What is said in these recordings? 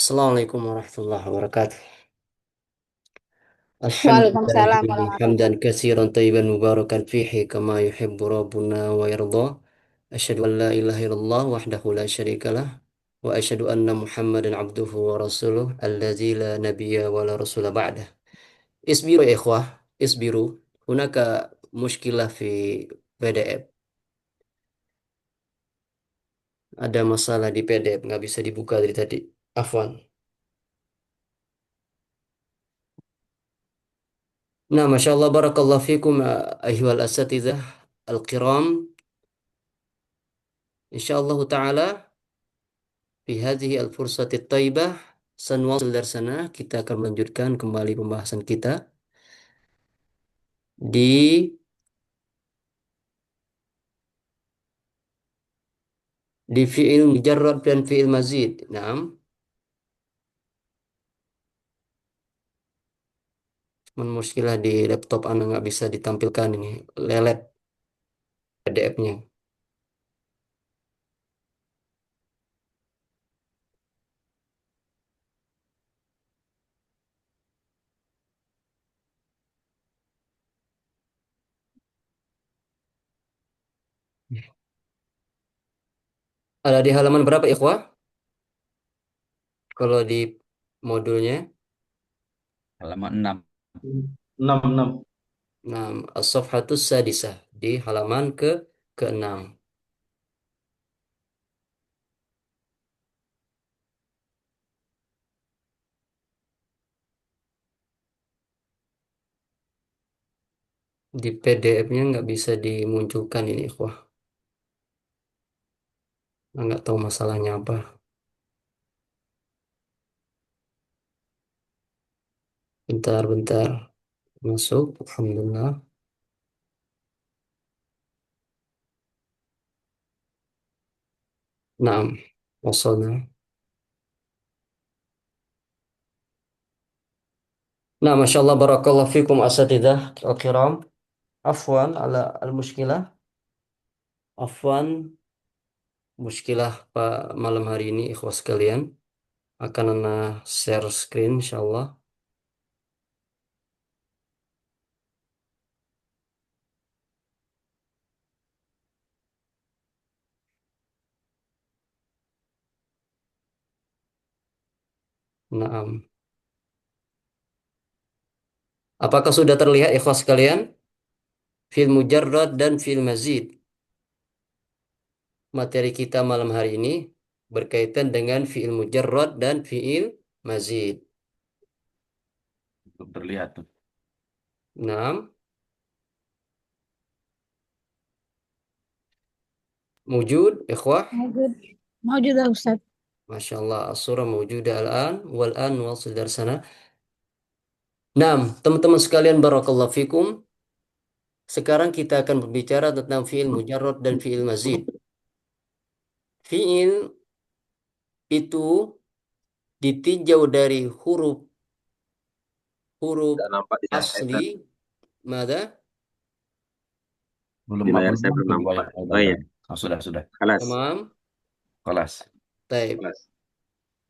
Assalamualaikum warahmatullahi wabarakatuh. Alhamdulillah Waalaikumsalam warahmatullahi hamdan katsiran tayyiban mubarakan fihi kama yuhibbu rabbuna wa yarda. Asyhadu an la ilaha illallah wahdahu la syarikalah wa asyhadu anna Muhammadan abduhu wa rasuluh allazi la nabiyya wa la rasula ba'dah. Isbiru ya ikhwah, isbiru. Hunaka mushkilah fi PDF. Ada masalah di PDF nggak bisa dibuka dari tadi. Afwan. Nah, Masya Allah, Barakallah fikum, ayyuhal asatidzah al-kiram. Insyaallah ta'ala, fi hadhihi al-fursati at-taibah, sanwasil darsana, kita akan melanjutkan kembali pembahasan kita di fi'il mujarrad dan fi'il mazid. Naam, cuman muskilah di laptop Anda nggak bisa ditampilkan ini, lelet PDF-nya. Ada di halaman berapa, ikhwah? Kalau di modulnya, Halaman 6. 6. nah, as-safhatus sadisah di halaman ke-6. Di PDF-nya nggak bisa dimunculkan ini, ikhwah. Nggak tahu masalahnya apa. Bentar-bentar. Masuk. Alhamdulillah. Naam. Wasalna. Nah, Masya Allah, Barakallah fikum asatidah al-kiram. Afwan ala al-mushkilah. Afwan. Muskilah Pak malam hari ini, ikhwas sekalian. Akan ana share screen, insyaAllah. Naam. Apakah sudah terlihat, ikhwas sekalian? Fil mujarrad dan fil mazid. Materi kita malam hari ini berkaitan dengan fi'il mujarrad dan fi'il mazid. Belum terlihat tuh. Naam. Mujud, ikhwah. Maujud. Maujudah Ustaz. Masya Allah, as-surah mawjudah al-an, wal-an wasil darsana. Naam, teman-teman sekalian, barakallahu fikum. Sekarang kita akan berbicara tentang fi'il mujarrad dan fi'il mazid. Fi'il itu ditinjau dari huruf huruf Tidak nampak di layar saya, asli, Ustaz. mada? Belum Di layar belum saya belum muncul nampak. wajah. Oh iya, Oh, sudah. kelas. Tamam. Kelas. Taib. Kelas.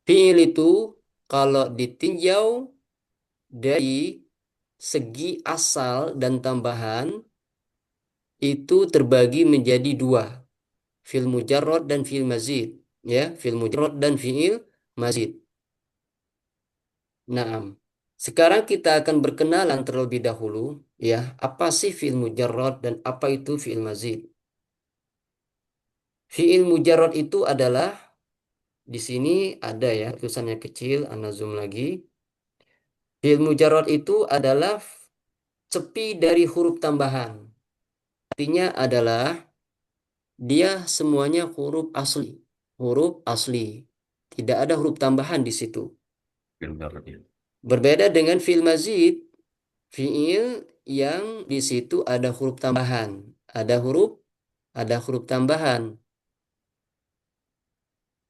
Fi'il itu kalau ditinjau dari segi asal dan tambahan itu terbagi menjadi dua, fi'il mujarrad dan fi'il mazid, ya, fi'il mujarrad dan fi'il mazid. Naam. Sekarang kita akan berkenalan terlebih dahulu, ya, apa sih fi'il mujarrad dan apa itu fi'il mazid. Fi'il mujarrad itu adalah, di sini ada ya tulisannya kecil, ana zoom lagi. Fi'il mujarrad itu adalah cepi dari huruf tambahan. Artinya adalah dia semuanya huruf asli. Huruf asli. Tidak ada huruf tambahan di situ. Filter. Berbeda dengan fi'il mazid, fi'il yang di situ ada huruf tambahan. Ada huruf tambahan.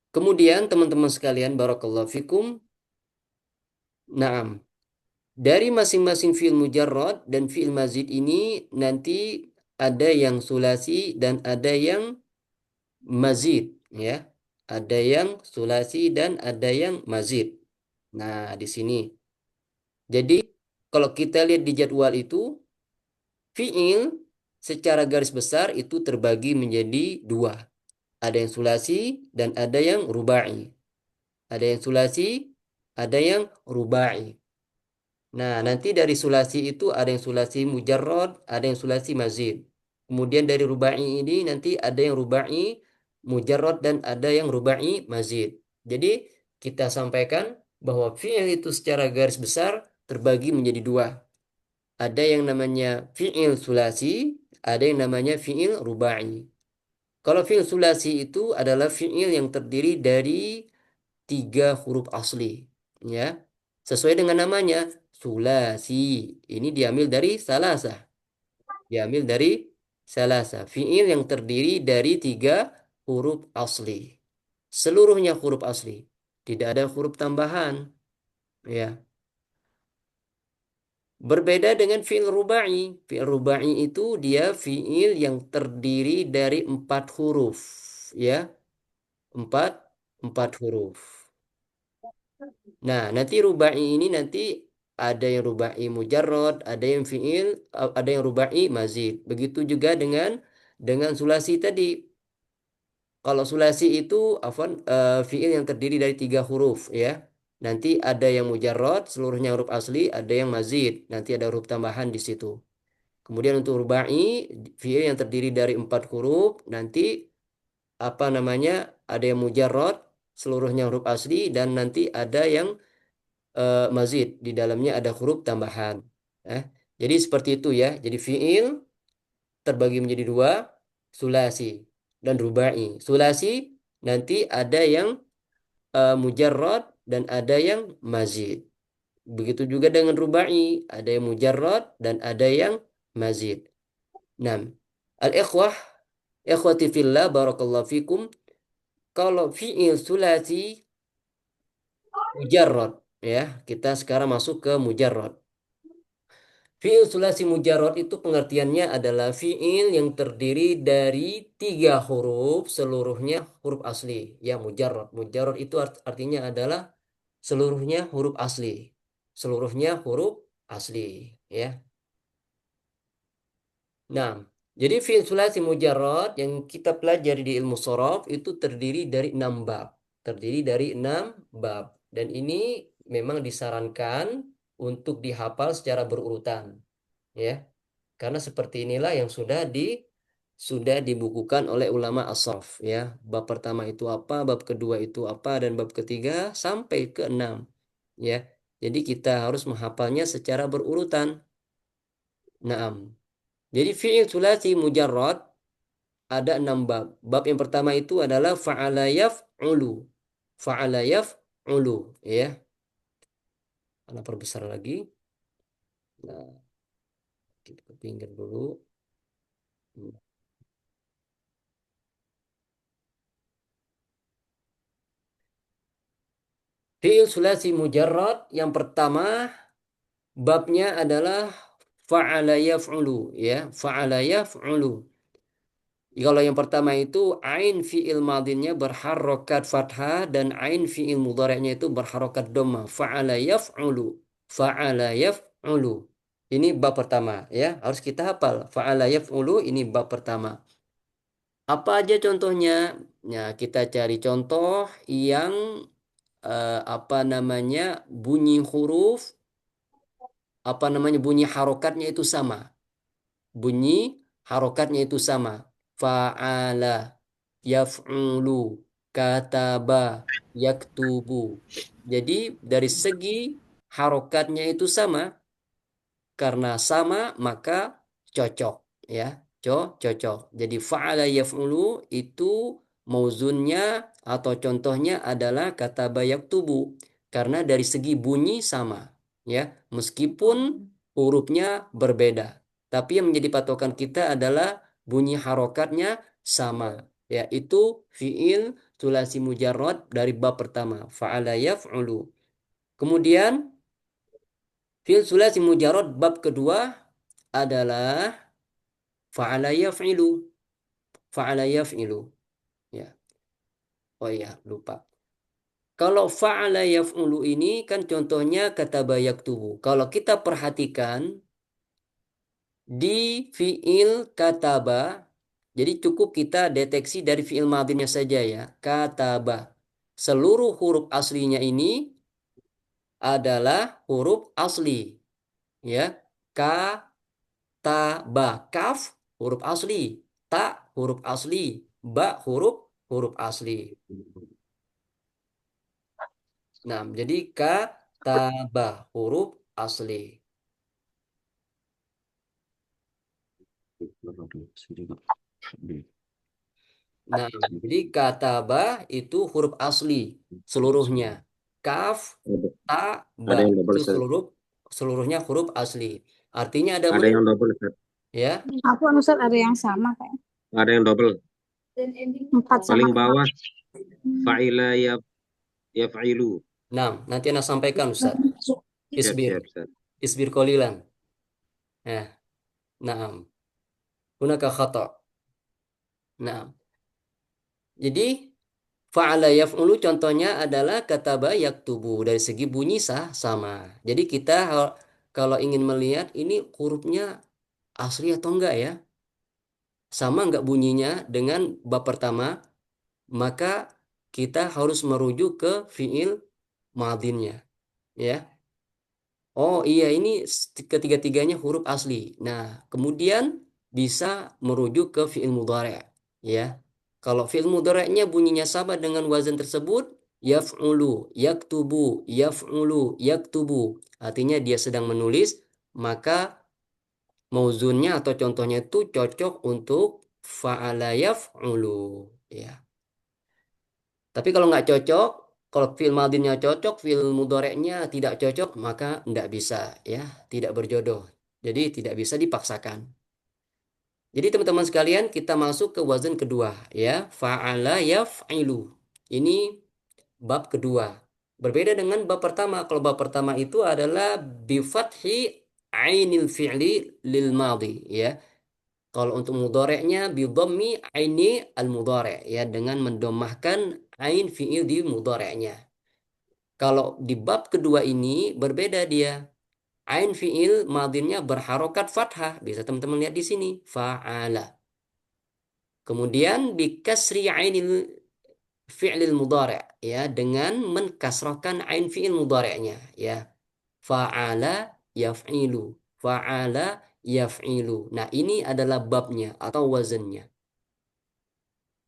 Kemudian teman-teman sekalian, barakallahu fikum. Naam. Dari masing-masing fi'il mujarrad dan fi'il mazid ini nanti ada yang sulasi dan ada yang mazid, ya. Ada yang sulasi dan ada yang mazid. Nah, di sini. Jadi kalau kita lihat di jadwal itu, fiil secara garis besar itu terbagi menjadi dua. Ada yang sulasi dan ada yang rubai. Ada yang sulasi, ada yang rubai. Nah, nanti dari sulasi itu ada yang sulasi mujarrad, ada yang sulasi mazid. Kemudian dari rubai ini nanti ada yang rubai mujarrad dan ada yang rubai mazid. Jadi kita sampaikan bahwa fi'il itu secara garis besar terbagi menjadi dua. Ada yang namanya fi'il sulasi, ada yang namanya fi'il rubai. Kalau fi'il sulasi itu adalah fi'il yang terdiri dari tiga huruf asli, ya. Sesuai dengan namanya, sulasi. Ini diambil dari salasa. Diambil dari salasa. Fi'il yang terdiri dari tiga huruf asli. Seluruhnya huruf asli. Tidak ada huruf tambahan, ya. Berbeda dengan fi'il rubai. Fi'il rubai itu dia fi'il yang terdiri dari empat huruf, ya. Empat, empat huruf. Nah, nanti rubai ini nanti ada yang rubai mujarrad, ada yang fiil, ada yang rubai mazid. Begitu juga dengan sulasi tadi. Kalau sulasi itu fiil yang terdiri dari tiga huruf, ya. Nanti ada yang mujarrad, seluruhnya huruf asli, ada yang mazid, nanti ada huruf tambahan di situ. Kemudian untuk rubai, fiil yang terdiri dari empat huruf, nanti apa namanya? Ada yang mujarrad, seluruhnya huruf asli, dan nanti ada yang mazid, di dalamnya ada huruf tambahan. Eh, jadi seperti itu ya. Jadi fiil terbagi menjadi dua, sulasi dan rubai. Sulasi nanti ada yang mujarrad dan ada yang mazid. Begitu juga dengan rubai, ada yang mujarrad dan ada yang mazid. 6. Al-ikhwah, ikhwati fillah, barakallahu fikum. Kalau fiil sulasi mujarrad, ya, kita sekarang masuk ke mujarrad. Fi'il sulasi mujarrad itu pengertiannya adalah fi'il yang terdiri dari tiga huruf, seluruhnya huruf asli. Ya, mujarrad. Mujarrad itu artinya adalah seluruhnya huruf asli. Seluruhnya huruf asli. Ya. Nah, jadi fi'il sulasi mujarrad yang kita pelajari di ilmu shorof itu terdiri dari 6 bab. Terdiri dari 6 bab. Dan ini memang disarankan untuk dihafal secara berurutan. Ya. Karena seperti inilah yang sudah dibukukan oleh ulama as-sarf, ya. Bab pertama itu apa, bab kedua itu apa, dan bab ketiga sampai ke 6, ya. Jadi kita harus menghafalnya secara berurutan. Naam. Jadi fi'il sulasi mujarrad ada 6 bab. Bab yang pertama itu adalah fa'ala yaf'ulu. Fa'ala yaf'ulu, ya. Karena perbesar lagi. Nah, kita ke pinggir dulu. Fi'il sulasi mujarrad yang pertama babnya adalah fa'ala yaf'ulu, ya, fa'ala yaf'ulu. Kalau yang pertama itu ain fi'il madinnya berharokat fathah dan ain fi'il mudhari'nya itu berharokat dhamma. Fa'ala yaf'ulu. Fa'ala yaf'ulu. Ini bab pertama, ya. Harus kita hafal. Fa'ala yaf'ulu ini bab pertama. Apa aja contohnya? Ya, kita cari contoh yang apa namanya? Bunyi huruf, apa namanya? Bunyi harokatnya itu sama. Bunyi harokatnya itu sama. Fa'ala, yaf'ulu, kataba, yaktubu. Jadi dari segi harokatnya itu sama. Karena sama maka cocok, ya. Cocok. Jadi fa'ala yaf'ulu itu mauzunnya atau contohnya adalah kataba yaktubu. Karena dari segi bunyi sama, ya. Meskipun hurufnya berbeda. Tapi yang menjadi patokan kita adalah bunyi harokatnya sama. Yaitu fi'il sulasi mujarrad dari bab pertama. Fa'ala yaf'ulu. Kemudian fi'il sulasi mujarrad bab kedua adalah fa'ala yaf'ilu. Fa'ala yaf'ilu. Ya. Oh iya, lupa. Kalau fa'ala yaf'ulu ini kan contohnya kataba yaktubu. Kalau kita perhatikan di fiil kataba, jadi cukup kita deteksi dari fiil madhinya saja ya. Kataba. Seluruh huruf aslinya ini adalah huruf asli. Ya. Kataba. Kaf huruf asli. Ta huruf asli. Ba huruf asli. Nah, jadi kataba huruf asli. Nah, jadi kataba itu huruf asli seluruhnya. Kaf, ta, ba Ada yang double itu Ustaz. seluruhnya huruf asli. Artinya ada Ada yang double Ustaz. ya. Aku Ustaz ada yang sama kayak Ada yang double. 4 sama Paling 5. bawah fa'ila yaf'ilu. Nah, nanti Anda sampaikan Ustaz. Siap, Isbir, siap, Ustaz. isbir qalilan. Ya, nah, hunaka khata. Nah, jadi fa'ala yaf'ulu contohnya adalah kataba yaktubu. Dari segi bunyi sama. Jadi kita kalau ingin melihat ini hurufnya asli atau enggak ya, sama enggak bunyinya dengan bab pertama, maka kita harus merujuk ke fiil madhinnya ya. Oh iya, ini ketiga-tiganya huruf asli. Nah, kemudian bisa merujuk ke fiil mudhari' ya. Kalau fiil mudhari'nya bunyinya sama dengan wazan tersebut, yaf'ulu, yaktubu, yaf'ulu, yaktubu. Artinya dia sedang menulis, maka mauzunnya atau contohnya itu cocok untuk fa'ala yaf'ulu ya. Tapi kalau nggak cocok, kalau fi'il madhinya cocok, fi'il mudhari'nya tidak cocok, maka nggak bisa ya, tidak berjodoh. Jadi tidak bisa dipaksakan. Jadi teman-teman sekalian, kita masuk ke wazan kedua ya, fa'ala yaf'ilu. Ini bab kedua. Berbeda dengan bab pertama. Kalau bab pertama itu adalah bi fathi ainil fi'li lil madhi ya. Kalau untuk mudhari'nya bi dhammi aini al mudhari' ya, dengan mendomahkan ain fi'il di mudhari'nya. Kalau di bab kedua ini berbeda dia. Ain fi'il madhinya berharokat fathah. Bisa teman-teman lihat di sini. Fa'ala. Kemudian bi kasri ainil fi'lil mudhari' ya, dengan menkasrahkan ain fi'il mudhari'nya ya. Fa'ala yaf'ilu. Fa'ala yaf'ilu. Nah, ini adalah babnya atau wazannya.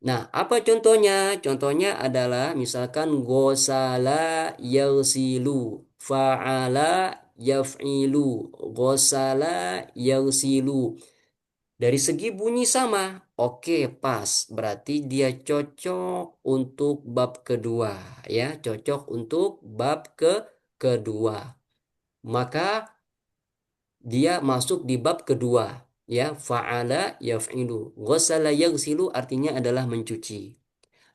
Nah, apa contohnya? Contohnya adalah misalkan gosala yagsilu, fa'ala yaf'ilu, gosala yagsilu. Dari segi bunyi sama. Oke, pas. Berarti dia cocok untuk bab kedua, ya, cocok untuk bab kedua. Maka dia masuk di bab kedua, ya, fa'ala yaf'ilu. Ghasala yaghsilu artinya adalah mencuci.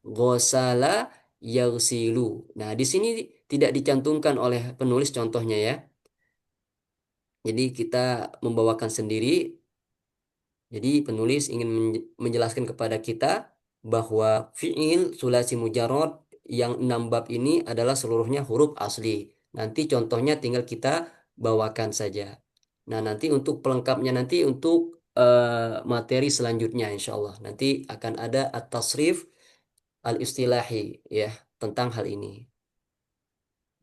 Ghasala yaghsilu. Nah, di sini tidak dicantumkan oleh penulis contohnya ya. Jadi kita membawakan sendiri. Jadi penulis ingin menjelaskan kepada kita bahwa fi'il sulasi mujarrad yang 6 bab ini adalah seluruhnya huruf asli. Nanti contohnya tinggal kita bawakan saja. Nah, nanti untuk pelengkapnya nanti untuk materi selanjutnya insya Allah. Nanti akan ada at-tasrif al-istilahi ya tentang hal ini.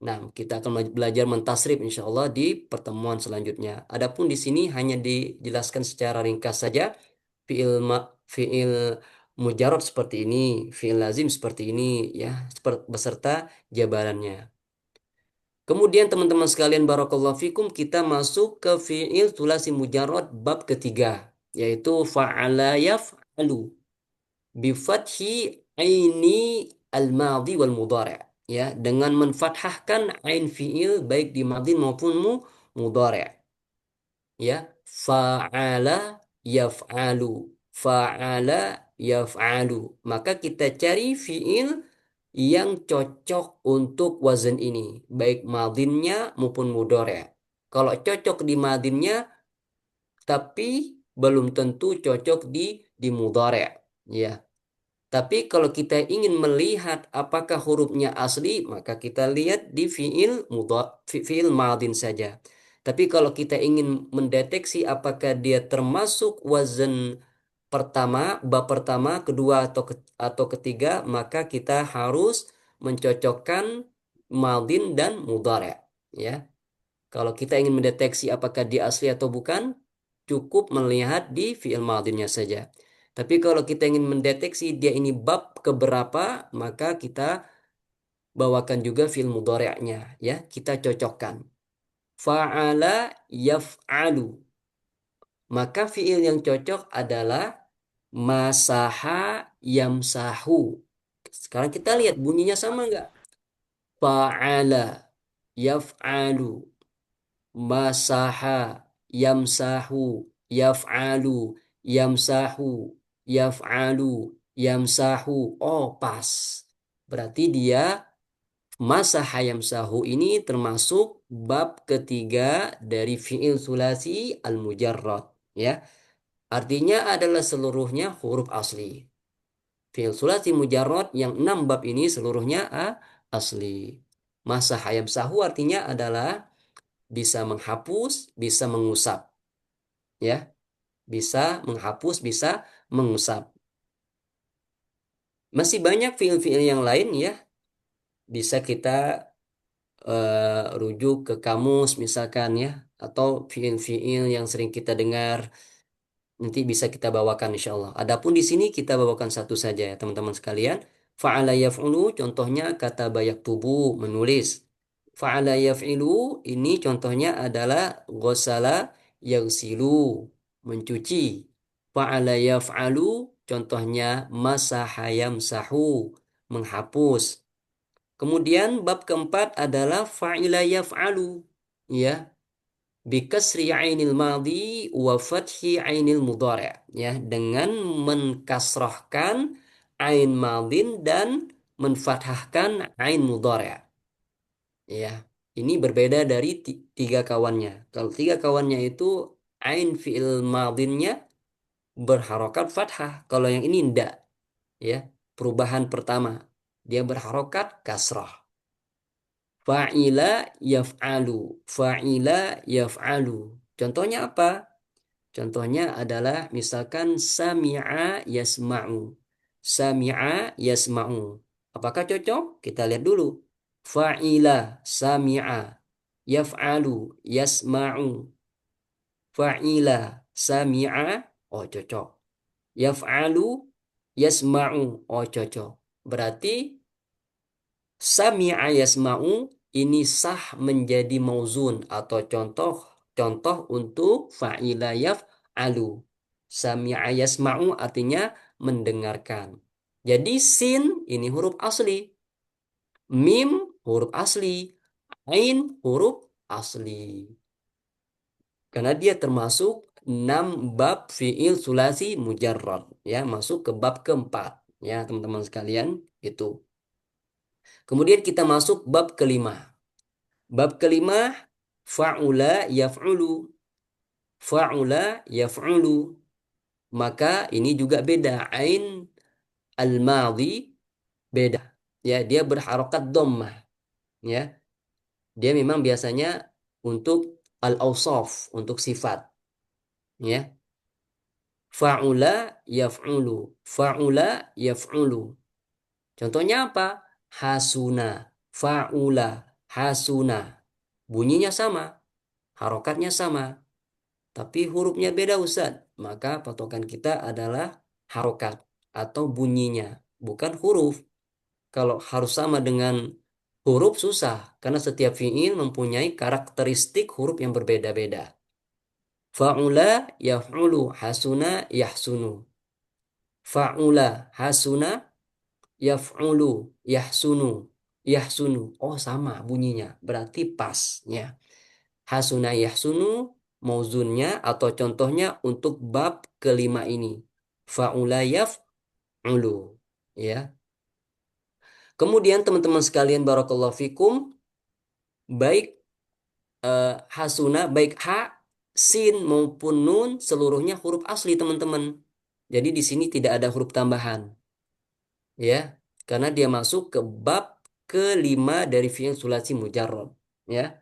Nah, kita akan belajar mentasrif insya Allah di pertemuan selanjutnya. Adapun di sini hanya dijelaskan secara ringkas saja fiil mujarrad seperti ini, fiil lazim seperti ini ya, beserta jabarannya. Kemudian teman-teman sekalian barakallahu fikum, kita masuk ke fiil sulasi mujarrad bab ketiga, yaitu fa'ala yaf'alu bi fathi aini al-madhi wal mudhari' ya, dengan menfathahkan ain fiil baik di madhi maupun mudhari' ya. Fa'ala yaf'alu, fa'ala yaf'alu, maka kita cari fiil yang cocok untuk wazan ini baik madhinnya maupun mudhari'. Kalau cocok di madhinnya tapi belum tentu cocok di mudhari' ya. Tapi kalau kita ingin melihat apakah hurufnya asli, maka kita lihat di fiil madin saja. Tapi kalau kita ingin mendeteksi apakah dia termasuk wazan pertama, bab pertama, kedua atau ketiga, maka kita harus mencocokkan madin dan mudhari', ya. Kalau kita ingin mendeteksi apakah dia asli atau bukan, cukup melihat di fi'il madinnya saja. Tapi kalau kita ingin mendeteksi dia ini bab keberapa, maka kita bawakan juga fi'il mudhari'nya, ya. Kita cocokkan. Fa'ala yaf'alu. Maka fi'il yang cocok adalah masaha yamsahu. Sekarang kita lihat bunyinya sama nggak? Fa'ala yaf'alu. Masaha yamsahu yaf'alu yamsahu yaf'alu yamsahu. Oh, pas. Berarti dia masaha yamsahu ini termasuk bab ketiga dari fi'il sulasi al-mujarrad, ya. Artinya adalah seluruhnya huruf asli. Fi'il sulasi mujarrad yang 6 bab ini seluruhnya asli. Masaha yamsahu artinya adalah bisa menghapus, bisa mengusap, ya. Bisa menghapus, bisa mengusap. Masih banyak fiil-fiil yang lain, ya. Bisa kita rujuk ke kamus misalkan, ya, atau fiil-fiil yang sering kita dengar nanti bisa kita bawakan insya Allah. Adapun di sini kita bawakan satu saja ya teman-teman sekalian. Fa'ala yaf'ulu contohnya kata bayak tubuh menulis. Fa'ala yaf'ilu ini contohnya adalah ghasala yaghsilu mencuci. Fa'ala yaf'alu contohnya masaha yamsahu menghapus. Kemudian bab keempat adalah fa'ila yaf'alu, ya, bikasri ainil madhi wa fathi ainil mudhari', ya, dengan menkasrahkan ain madin dan menfathahkan ain mudhari', ya. Ini berbeda dari tiga kawannya. Kalau tiga kawannya itu ain fi'il madinnya berharokat fathah. Kalau yang ini enggak, ya. Perubahan pertama dia berharokat kasrah. Fa'ila yaf'alu. Fa'ila yaf'alu. Contohnya apa? Contohnya adalah misalkan sami'a yasma'u. Sami'a yasma'u. Apakah cocok? Kita lihat dulu. Fa'ila sami'a yaf'alu yasma'u. Fa'ila sami'a. Oh, cocok. Yaf'alu yasma'u. Oh, cocok. Berarti sami'a yasma'u ini sah menjadi mauzun atau contoh untuk fa'ila yaf'alu. Sami'a yasma'u artinya mendengarkan. Jadi sin ini huruf asli. Mim huruf asli. Ain huruf asli. Karena dia termasuk 6 bab fi'il sulasi mujarrad, ya, masuk ke bab keempat, ya teman-teman sekalian itu. Kemudian kita masuk bab kelima. Bab kelima fa'ula yaf'ulu. Fa'ula yaf'ulu. Maka ini juga beda. Ain al-madhi beda. Ya, dia berharokat dhammah. Ya. Dia memang biasanya untuk al-awsaf, untuk sifat. Ya. Fa'ula yaf'ulu. Fa'ula yaf'ulu. Contohnya apa? Hasuna. Fa'ula. Hasuna. Bunyinya sama. Harokatnya sama. Tapi hurufnya beda Ustaz. Maka patokan kita adalah harokat atau bunyinya. Bukan huruf. Kalau harus sama dengan huruf susah. Karena setiap fi'il mempunyai karakteristik huruf yang berbeda-beda. Fa'ula yaf'ulu hasuna yahsunu. Fa'ula hasuna yaf'ulu yahsunu. Yahsunu. Oh, sama bunyinya. Berarti pas, ya. Hasuna yahsunu mauzunnya atau contohnya untuk bab kelima ini. Fa'ula yaf'ulu. Ya. Kemudian teman-teman sekalian barakallahu fikum, baik hasuna, baik ha, sin maupun nun seluruhnya huruf asli teman-teman. Jadi di sini tidak ada huruf tambahan. ya, karena dia masuk ke bab kelima dari fi'il sulasi mujarrad, ya.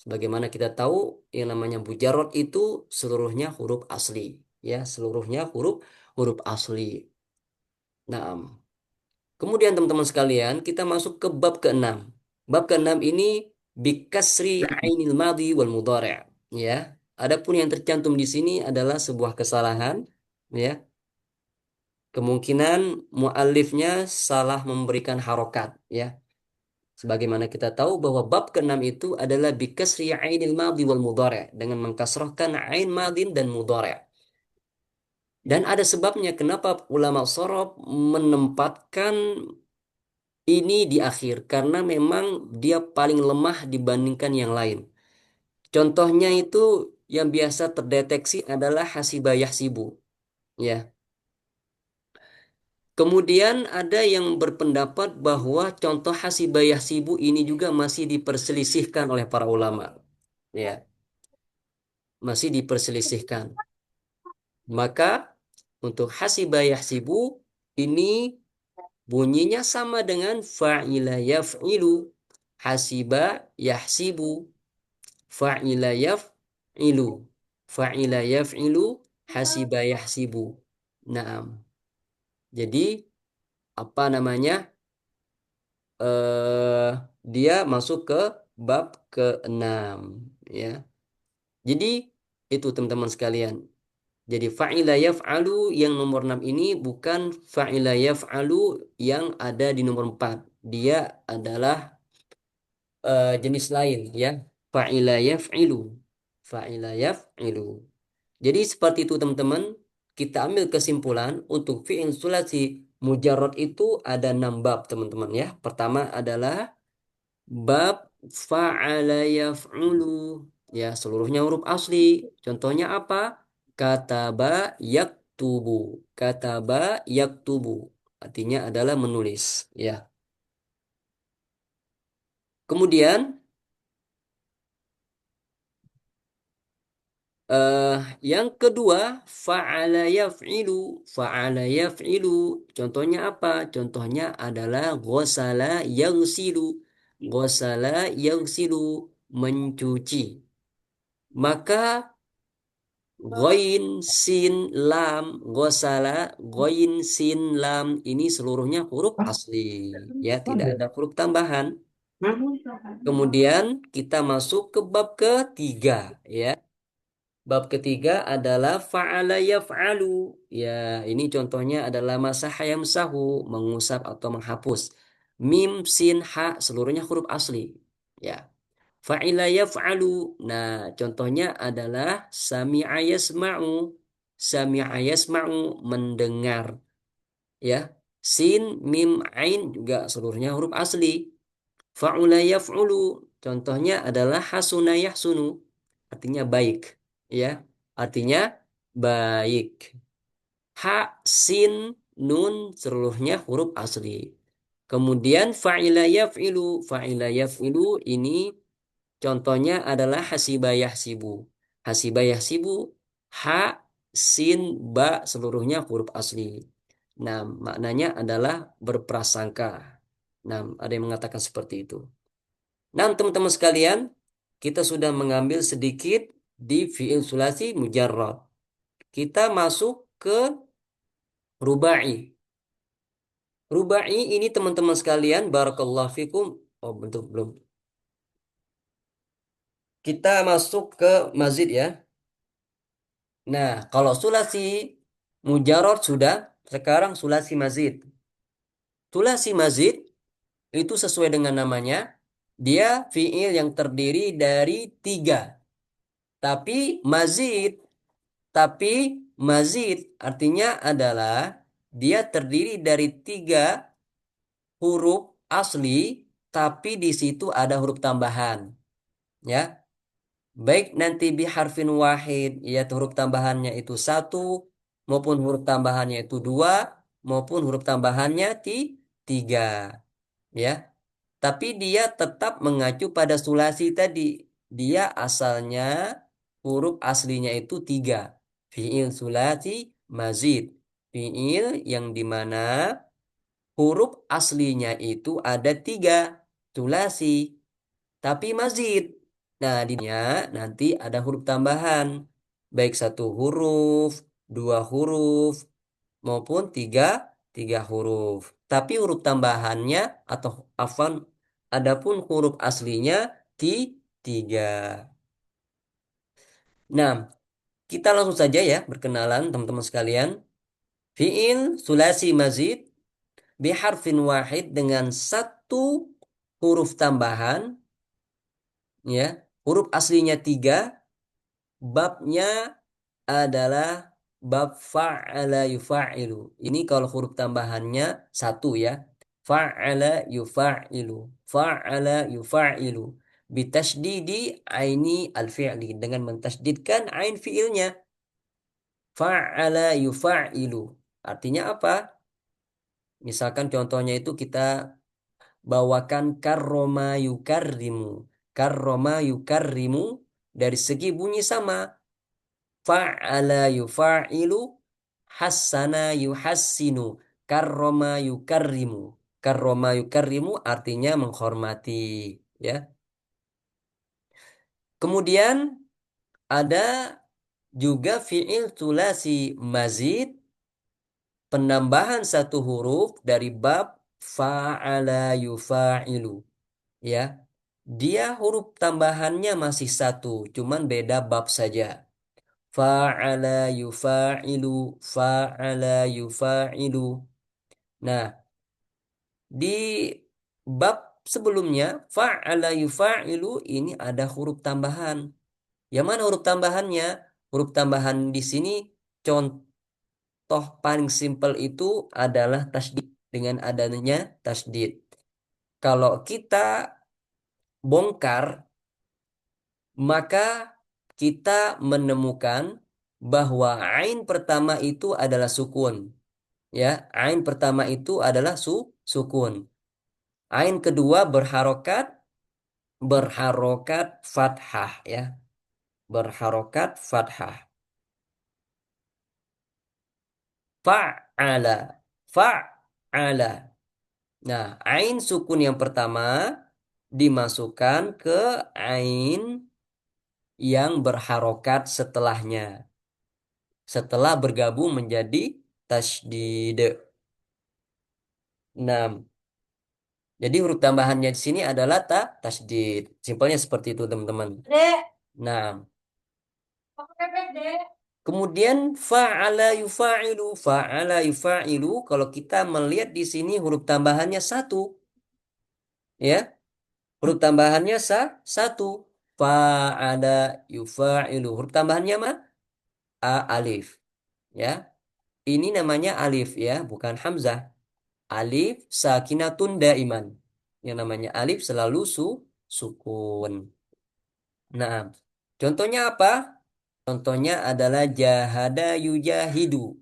Sebagaimana kita tahu yang namanya mujarrad itu seluruhnya huruf asli, ya, seluruhnya huruf huruf asli. Nah, kemudian teman-teman sekalian, kita masuk ke bab keenam. Bab keenam ini bikasri ainil madhi wal mudhari', ya. Adapun yang tercantum di sini adalah sebuah kesalahan, ya. Kemungkinan muallifnya salah memberikan harokat, ya. Sebagaimana kita tahu bahwa bab keenam itu adalah bikasri ainil madhi wal mudhari' dengan mengkasrahkan ain madin dan mudhari'. Dan ada sebabnya kenapa ulama shorab menempatkan ini di akhir karena memang dia paling lemah dibandingkan yang lain. Contohnya itu yang biasa terdeteksi adalah hasibah yahsibu, ya. Kemudian ada yang berpendapat bahwa contoh hasibah yahsibu ini juga masih diperselisihkan oleh para ulama, ya. Masih diperselisihkan. Maka untuk hasibah yahsibu ini bunyinya sama dengan fa'ila yaf'ilu, hasiba yahsibu, fa'ila yaf'ilu, fa'ila yaf'ilu, hasiba yahsibu. Naam. Jadi apa namanya? Dia masuk ke bab ke-6, ya. Jadi itu teman-teman sekalian. Jadi fa'ila yaf'alu yang nomor 6 ini bukan fa'ila yaf'alu yang ada di nomor 4. Dia adalah jenis lain, ya. Fa'ila yaf'ilu. Fa'ila yaf'ilu. Jadi seperti itu teman-teman. Kita ambil kesimpulan untuk fi'il sulasi mujarrad itu ada 6 bab teman-teman, ya. Pertama adalah bab fa'ala yaf'ulu, ya, seluruhnya huruf asli. Contohnya apa? Kataba yaktubu. Kataba yaktubu. Artinya adalah menulis, ya. Kemudian eh yang kedua fa'ala yaf'ilu. Fa'ala yaf'ilu. Contohnya apa? Contohnya adalah ghasala yaghsilu. Ghasala yaghsilu, mencuci. Maka ghain sin lam ghasala, ghain sin lam ini seluruhnya huruf asli, ya, tidak ada huruf tambahan. Kemudian kita masuk ke bab ketiga, ya. Bab ketiga adalah fa'ala yaf'alu. Ya, ini contohnya adalah masaha yamsahu, mengusap atau menghapus. Mim sin ha seluruhnya huruf asli, ya. Fa'ila yaf'alu. Nah, contohnya adalah sami'a yasma'u. Sami'a yasma'u, mendengar. Ya. Sin, mim, ain juga seluruhnya huruf asli. Fa'ula yaf'ulu. Contohnya adalah hasuna yahsunu. Artinya baik. Ya. Artinya baik. Ha, sin, nun seluruhnya huruf asli. Kemudian fa'ila yaf'ilu. Fa'ila yaf'ilu ini contohnya adalah hasibah yahsibu. Hasibah yahsibu, ha, sin, ba seluruhnya huruf asli. Nah, maknanya adalah berprasangka. Nah, ada yang mengatakan seperti itu. Nah, teman-teman sekalian, kita sudah mengambil sedikit di fi'il sulasi mujarrad. Kita masuk ke rubai. Rubai ini teman-teman sekalian, barakallahu fikum. Oh, bentuk belum. Kita masuk ke mazid, ya. Nah, kalau sulasi mujarrad sudah, sekarang sulasi mazid. Sulasi mazid itu sesuai dengan namanya, dia fiil yang terdiri dari 3. Tapi mazid, tapi mazid artinya adalah dia terdiri dari 3 huruf asli, tapi di situ ada huruf tambahan, ya. Baik nanti biharfin wahid, yaitu huruf tambahannya itu 1, maupun huruf tambahannya itu 2, maupun huruf tambahannya 3. Ya. Tapi dia tetap mengacu pada sulasi tadi. Dia asalnya huruf aslinya itu 3. Fi'il sulasi mazid. Fi'il yang dimana huruf aslinya itu ada 3, tulasi, tapi mazid. Nah, nanti ada huruf tambahan, baik 1 huruf, 2 huruf, maupun tiga huruf. Tapi huruf tambahannya atau afan, adapun huruf aslinya 3. Nah, kita langsung saja ya berkenalan teman-teman sekalian. Fi'il sulasi mazid biharfin wahid dengan 1 huruf tambahan, ya. Huruf aslinya 3, babnya adalah bab fa'ala yufa'ilu. Ini kalau huruf tambahannya 1 ya. Fa'ala yufa'ilu. Fa'ala yufa'ilu. Bitasydidi aini al-fi'li. Dengan mentasydidkan ain fi'ilnya. Fa'ala yufa'ilu. Artinya apa? Misalkan contohnya itu kita bawakan karroma yukarrimu. Karroma yukarrimu dari segi bunyi sama. Fa'ala yufa'ilu, hassana yuhassinu, karroma yukarrimu. Karroma yukarrimu artinya menghormati, ya. Kemudian ada juga fi'il tulasi mazid, penambahan 1 huruf dari bab fa'ala yufa'ilu, ya. Dia huruf tambahannya masih 1, cuman beda bab saja. Fa'ala yufa'ilu, fa'ala yufa'ilu. Nah, di bab sebelumnya, fa'ala yufa'ilu ini ada huruf tambahan. Yang mana huruf tambahannya? Huruf tambahan di sini contoh paling simpel itu adalah tasydid, dengan adanya tasydid. Kalau kita bongkar, maka kita menemukan bahwa ain pertama itu adalah sukun. Ya, ain pertama itu adalah sukun. Ain kedua berharokat fathah ya. Berharokat fathah. Fa'ala, fa'ala. Nah, ain sukun yang pertama dimasukkan ke ain yang berharokat setelahnya. Setelah bergabung menjadi tasydid. Nah, jadi huruf tambahannya di sini adalah tasydid. Simpelnya seperti itu, teman-teman. Nah, kemudian fa'ala yufa'ilu, fa'ala yufa'ilu. Kalau kita melihat di sini huruf tambahannya 1, ya. Huruf tambahannya 1. Fa'ala yufa'ilu. Huruf tambahannya mah alif, ya. Ini namanya alif ya, bukan hamzah. Alif sakinatun daiman. Yang namanya alif selalu sukun. Nah, contohnya apa? Contohnya adalah jahada yujahidu.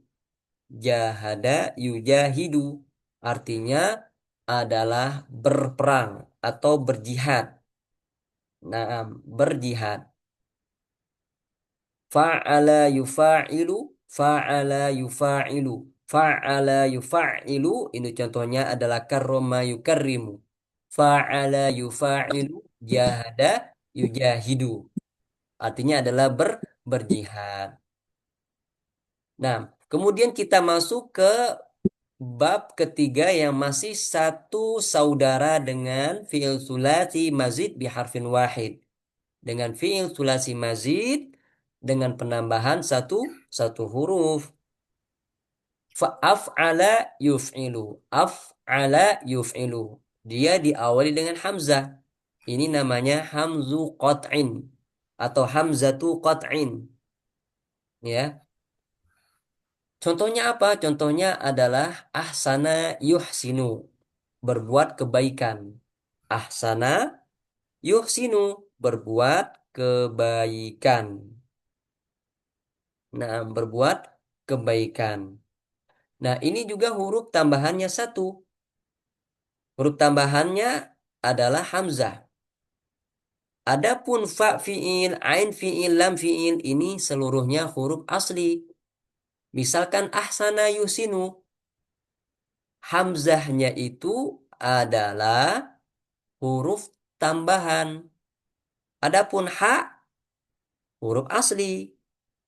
Jahada yujahidu. Artinya adalah berperang atau berjihad. Nah, berjihad. Fa'ala yufa'ilu, fa'ala yufa'ilu, fa'ala yufa'ilu. Ini contohnya adalah karroma yukarrimu. Fa'ala yufa'ilu, jahada yujahidu. Artinya adalah berjihad. Nah, kemudian kita masuk ke bab ketiga yang masih satu saudara dengan fi'il sulasi mazid biharfin wahid. Dengan fi'il sulasi mazid dengan penambahan satu huruf. Af'ala yuf'ilu. Af'ala yuf'ilu. Dia diawali dengan hamzah. Ini namanya hamzu qat'in atau hamzatu qat'in. Ya. Contohnya apa? Contohnya adalah ahsana yuhsinu. Berbuat kebaikan. Ahsana yuhsinu. Berbuat kebaikan. Nah, berbuat kebaikan. Nah, ini juga huruf tambahannya 1. Huruf tambahannya adalah hamzah. Adapun fa fi'il, ain fi'il, lam fi'il ini seluruhnya huruf asli. Misalkan ahsana yusinu. Hamzahnya itu adalah huruf tambahan. Adapun ha huruf asli,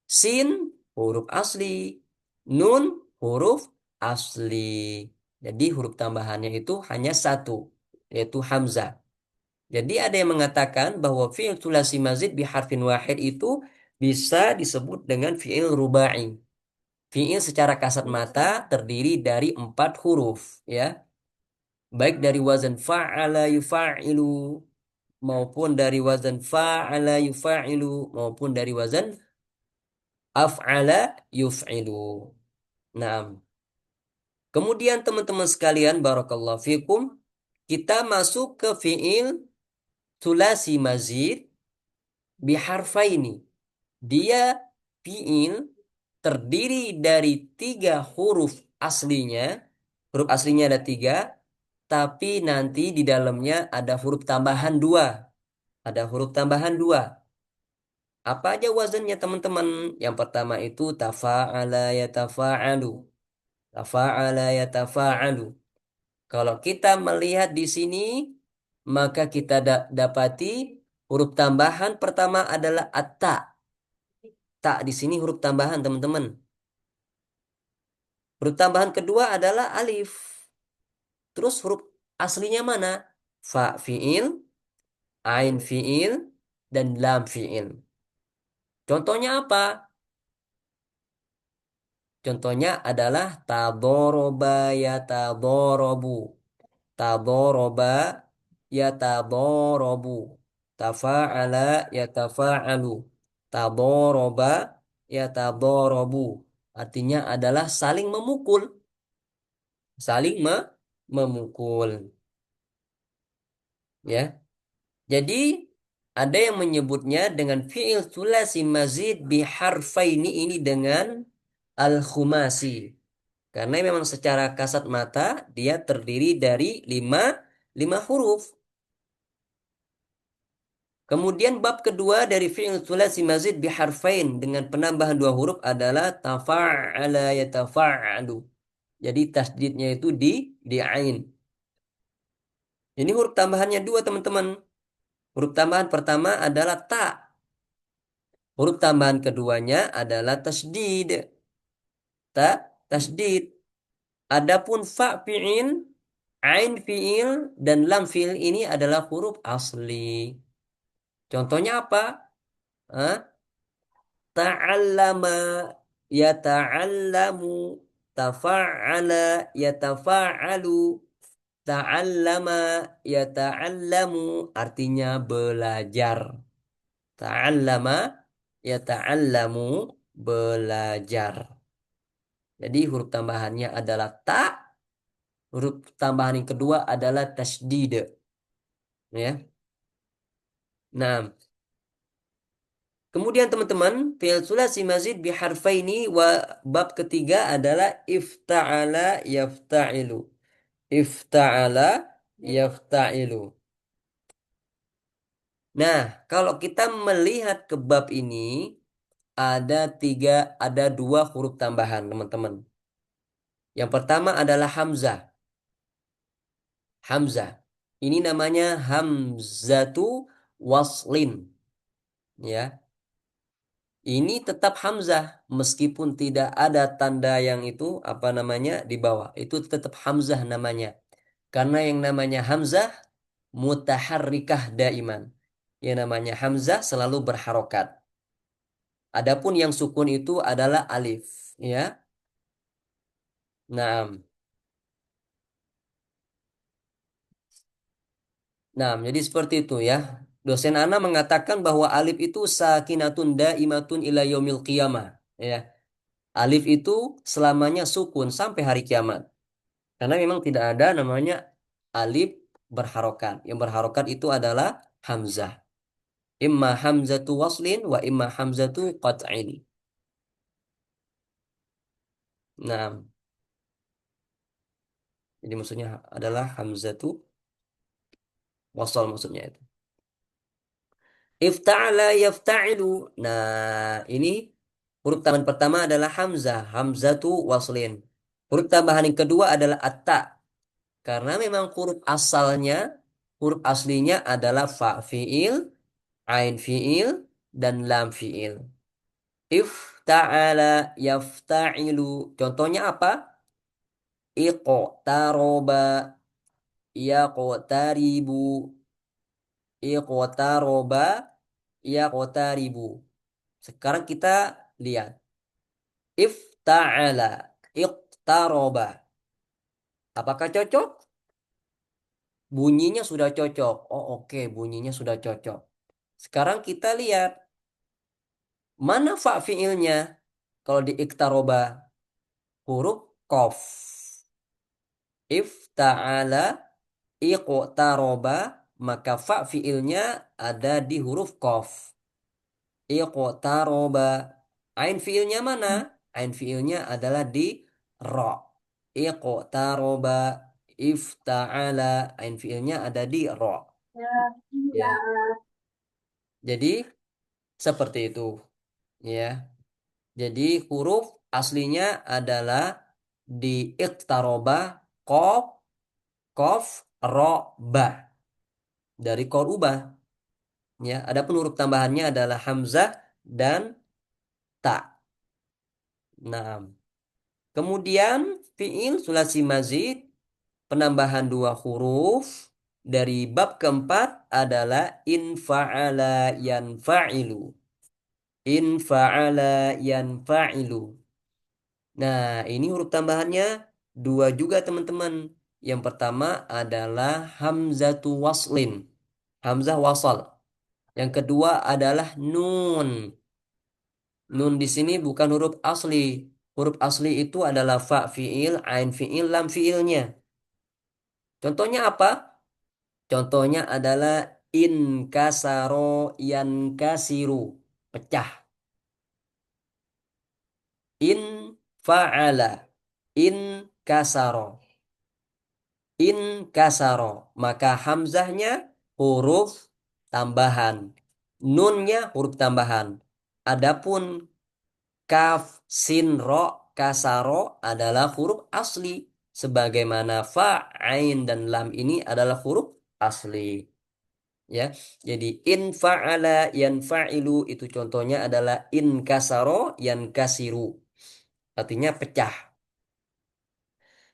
sin huruf asli, nun huruf asli. Jadi huruf tambahannya itu hanya satu, yaitu hamzah. Jadi ada yang mengatakan bahwa fi'il thulasi mazid biharfin wahid itu bisa disebut dengan fi'il rubai. Fi'il secara kasat mata terdiri dari 4 huruf, ya. Baik dari wazan fa'ala yufa'ilu maupun dari wazan fa'ala yufa'ilu maupun dari wazan af'ala yuf'ilu. Nah, kemudian teman-teman sekalian barakallahu fikum, kita masuk ke fi'il thulasi mazid biharfaini. Dia fi'il terdiri dari 3 huruf aslinya. Huruf aslinya ada 3, tapi nanti di dalamnya ada huruf tambahan 2. Ada huruf tambahan 2. Apa aja wazannya teman-teman? Yang pertama itu tafa'ala yatafa'alu. Tafa'ala yatafa'alu. Kalau kita melihat di sini, maka kita dapati huruf tambahan pertama adalah at-ta. Ta di sini huruf tambahan, teman-teman. Huruf tambahan kedua adalah alif. Terus huruf aslinya mana? Fa fi'il, ain fi'il, dan lam fi'il. Contohnya apa? Contohnya adalah tadoroba yatadorobu. Tadoroba yatadorobu. Tafa'ala yatafa'alu. Tadoroba yatadorobu. Artinya adalah saling memukul. Saling memukul. Ya. Jadi ada yang menyebutnya dengan fi'il thulasi mazid biharfaini ini dengan al-khumasi. Karena memang secara kasat mata dia terdiri dari 5 huruf. Kemudian bab kedua dari fi'il thulasi mazid biharfain dengan penambahan 2 huruf adalah tafa'ala yatafa'alu. Jadi tasdidnya itu di ain. Ini huruf tambahannya 2, teman-teman. Huruf tambahan pertama adalah ta. Huruf tambahan keduanya adalah tasdid. Ta, tasdid. Adapun fa fi'il, ain fi'il, dan lam fi'il ini adalah huruf asli. Contohnya apa? Hah? Ta'allama, yata'allamu, tafa'ala, yatafa'alu, ta'allama, yata'allamu, artinya belajar. Ta'allama, yata'allamu, belajar. Jadi huruf tambahannya adalah ta, huruf tambahan yang kedua adalah tasdid. Ya. Nah, kemudian teman-teman, fi'il sulasi mazid biharfaini wa bab ketiga adalah ifta'ala yafta'ilu. Ifta'ala yafta'ilu. Nah, kalau kita melihat ke bab ini ada 2 huruf tambahan, teman-teman. Yang pertama adalah hamzah. Hamzah. Ini namanya hamzatu waslin. Ya. Ini tetap hamzah meskipun tidak ada tanda yang itu apa namanya di bawah. Itu tetap hamzah namanya. Karena yang namanya hamzah mutaharrikah daiman. Yang namanya hamzah selalu berharokat. Adapun yang sukun itu adalah alif, ya. Nah, jadi seperti itu ya. Dosen Ana mengatakan bahwa alif itu sakinatun daimatun ila yaumil qiyamah, ya. Alif itu selamanya sukun sampai hari kiamat. Karena memang tidak ada namanya alif berharokat. Yang berharokat itu adalah hamzah. Imma hamzatu waslin wa imma hamzatu qat'in. Nah, jadi maksudnya adalah hamzatu wasal maksudnya itu. Ifta'ala yafta'ilu. Nah, ini huruf tambahan pertama adalah hamzah, hamzatu waslin. Huruf tambahan yang kedua adalah atta. Karena memang huruf aslinya adalah fa fi'il, ain fi'il, dan lam fi'il. Ifta'ala yafta'ilu. Contohnya apa? Iqtaroba yaqtaribu. Iqtaroba yaqtaribu. Sekarang kita lihat. Ifta'ala iqtaroba. Apakah cocok? Bunyinya sudah cocok. Oh oke, bunyinya sudah cocok. Sekarang kita lihat. Mana fa fi'ilnya? Kalau di iktaroba, huruf kof. Ifta'ala iqtaroba, maka fa fi'ilnya ada di huruf kof. Iqtaroba. Ain fi'ilnya mana? Ain fi'ilnya adalah di ro. Iqtaroba. Ifta'ala. Ain fi'ilnya ada di ro. Ya. Jadi seperti itu. Ya. Jadi huruf aslinya adalah di iktaroba kof, kof, ro, ba. Dari korubah. Ya, adapun huruf tambahannya adalah hamzah dan ta. Nah, kemudian fiil sulasi mazid penambahan 2 huruf dari bab keempat adalah in fa'ala yanfa'ilu. In fa'ala yanfa'ilu. Nah, ini huruf tambahannya 2 juga teman-teman. Yang pertama adalah hamzatu waslin. Hamzah wasal. Yang kedua adalah nun. Nun di sini bukan huruf asli. Huruf asli itu adalah fa fiil, ain fiil, lam fiilnya. Contohnya apa? Contohnya adalah in kasaro yankasiru. Pecah. In fa'ala. In kasaro. In kasaro. Maka hamzahnya huruf tambahan. Nunnya huruf tambahan. Adapun kaf, sin, ro, kasaro adalah huruf asli. Sebagaimana fa, ain, dan lam ini adalah huruf asli. Ya, jadi in fa'ala yanfa'ilu itu contohnya adalah in kasaro yankasiru. Artinya pecah.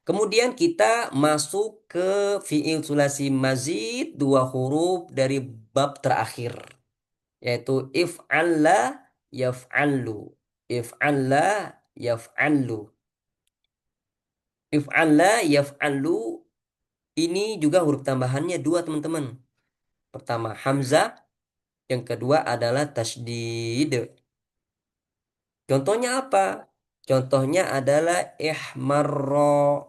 Kemudian kita masuk ke fiil sulasi mazid 2 huruf dari bab terakhir. Yaitu if'alla yaf'allu. If'alla yaf'allu. If'alla yaf'allu ini juga huruf tambahannya 2 teman-teman. Pertama hamzah, yang kedua adalah tasdid. Contohnya apa? Contohnya adalah ihmarra,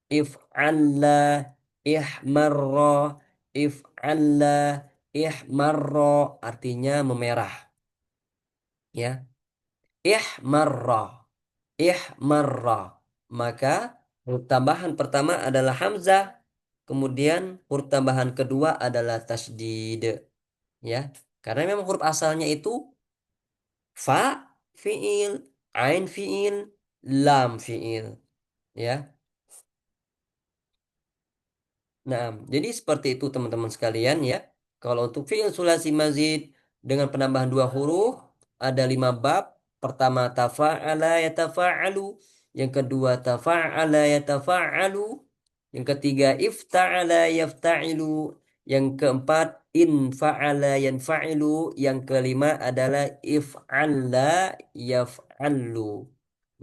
if'alla, ihmarra, if'alla, ihmarra artinya memerah. Ya, ihmarra, ihmarra. Maka huruf tambahan pertama adalah hamzah, kemudian huruf tambahan kedua adalah tasdid. Ya, karena memang huruf asalnya itu fa fiil, ain fiil, lam fiil. Ya. Nah, jadi seperti itu teman-teman sekalian ya. Kalau untuk fi'il sulasi mazid dengan penambahan 2 huruf ada 5 bab. Pertama tafa'ala yatafa'alu, yang kedua tafa'ala yatafa'alu, yang ketiga ifta'ala yafta'ilu, yang keempat infa'ala yanfa'ilu, yang kelima adalah if'alla yaf'allu.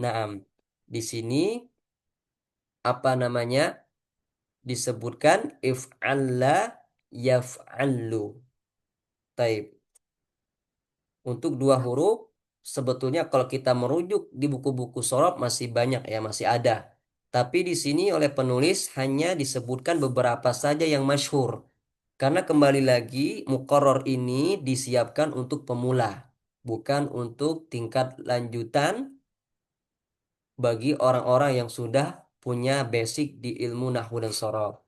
Nah, di sini apa namanya? Disebutkan if'alla yaf'allu. Taib. Untuk 2 huruf sebetulnya kalau kita merujuk di buku-buku shorof masih banyak ya, masih ada. Tapi di sini oleh penulis hanya disebutkan beberapa saja yang masyhur. Karena kembali lagi muqarrar ini disiapkan untuk pemula, bukan untuk tingkat lanjutan bagi orang-orang yang sudah punya basic di ilmu nahwu dan shorof.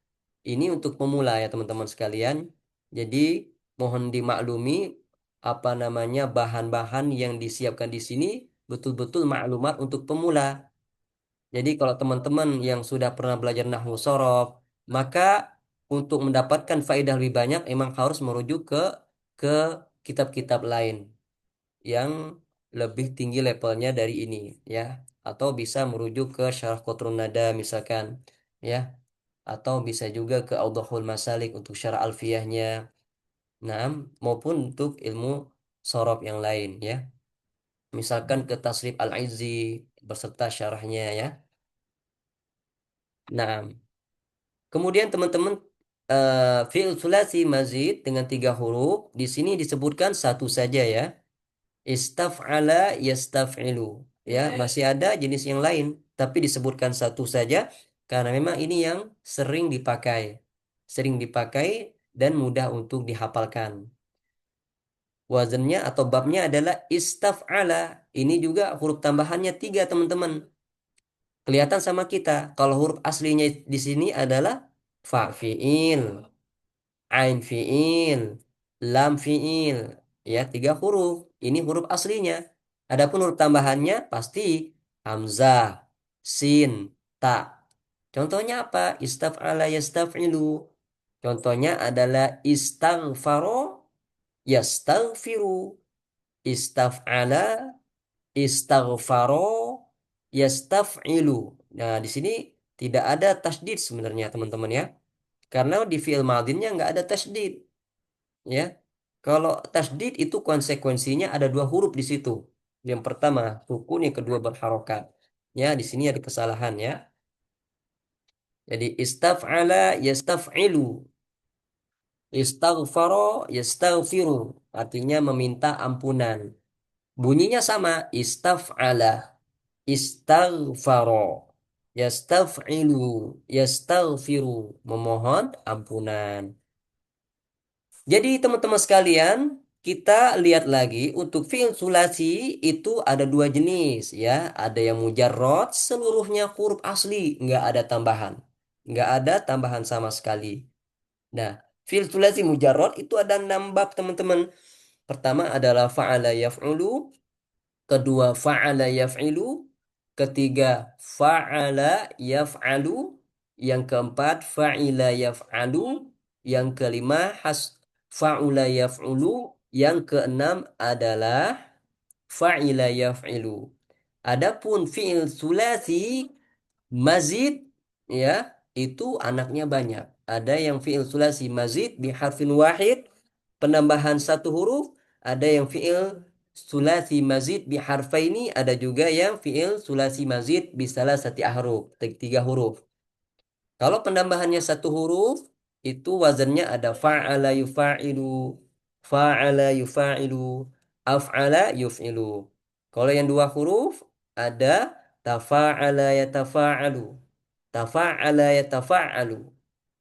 Ini untuk pemula ya teman-teman sekalian. Jadi mohon dimaklumi apa namanya bahan-bahan yang disiapkan di sini betul-betul maklumat untuk pemula. Jadi kalau teman-teman yang sudah pernah belajar nahwu sorof, maka untuk mendapatkan faedah lebih banyak emang harus merujuk ke kitab-kitab lain yang lebih tinggi levelnya dari ini ya, atau bisa merujuk ke Syarah Qatrun Nada misalkan ya, atau bisa juga ke Audhul Masalik untuk syarah alfiyahnya. Nah, maupun untuk ilmu sorof yang lain ya. Misalkan ke Tasrif Al-Izzi beserta syarahnya ya. Nah, kemudian teman-teman fi'il sulasi mazid dengan 3 huruf di sini disebutkan satu saja ya. Istaf'ala yastaf'ilu. Ya, masih ada jenis yang lain tapi disebutkan satu saja karena memang ini yang sering dipakai. Sering dipakai dan mudah untuk dihafalkan. Wazannya atau babnya adalah istaf'ala. Ini juga huruf tambahannya 3 teman-teman. Kelihatan sama kita. Kalau huruf aslinya di sini adalah fa fi'il, ain fi'il, lam fi'il. Ya, 3 huruf. Ini huruf aslinya. Adapun huruf tambahannya pasti hamzah, sin, ta. Contohnya apa? Istaf'ala yastaf'ilu. Contohnya adalah istaghfaro yastaghfiru. Istaf'ala istaghfaro yastaf'ilu. Nah, di sini tidak ada tasydid sebenarnya teman-teman ya. Karena di fi'il madinnya nggak ada tasydid ya. Kalau tasydid itu konsekuensinya ada 2 huruf di situ. Yang pertama sukun, yang kedua berharokat. Ya, di sini ada kesalahan ya. Jadi istaf'ala yastaf'ilu. Istaghfaro yastaghfiru. Artinya meminta ampunan. Bunyinya sama, istaf'ala, istaghfaro, yastaf'ilu, yastaghfiru, memohon ampunan. Jadi teman-teman sekalian, kita lihat lagi untuk fi'il sulasi itu ada 2 jenis ya. Ada yang mujarrad, seluruhnya huruf asli, nggak ada tambahan. Nggak ada tambahan sama sekali. Nah, fi'il sulasi mujarrad itu ada 6 bab teman-teman. Pertama adalah fa'ala yaf'ulu, kedua fa'ala yaf'ilu, ketiga fa'ala yaf'alu, yang keempat fa'ila yaf'alu, yang kelima fa'ula yaf'ulu, yang keenam adalah fa'ila yaf'ilu. Adapun fi'il sulasi mazid ya, itu anaknya banyak. Ada yang fi'il sulasi mazid bi harfin wahid, penambahan 1 huruf, ada yang fi'il sulasi mazid bi harfaini, ada juga yang fi'il sulasi mazid bi salasati ahruf, 3 huruf. Kalau penambahannya 1 huruf, itu wazannya ada fa'ala yufa'ilu, fa'ala yufa'ilu, af'ala yuf'ilu. Kalau yang 2 huruf, ada tafa'ala yatafa'alu, tafa'ala yatafa'alu,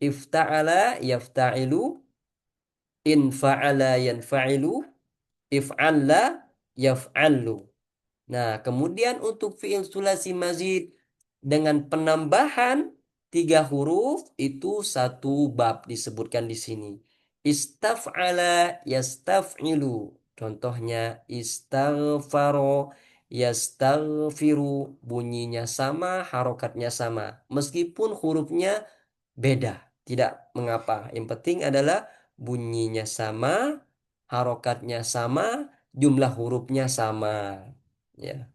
ifta'ala yafta'ilu, infa'ala yanfa'ilu, if'alla yaf'allu. Nah, kemudian untuk fi'il sulasi mazid dengan penambahan 3 huruf itu 1 bab disebutkan di sini. Istaf'ala yastaf'ilu. Contohnya istaghfaro yastaghfiru. Bunyinya sama, harokatnya sama. Meskipun hurufnya beda, tidak mengapa. Yang penting adalah bunyinya sama, harokatnya sama, jumlah hurufnya sama. Ya.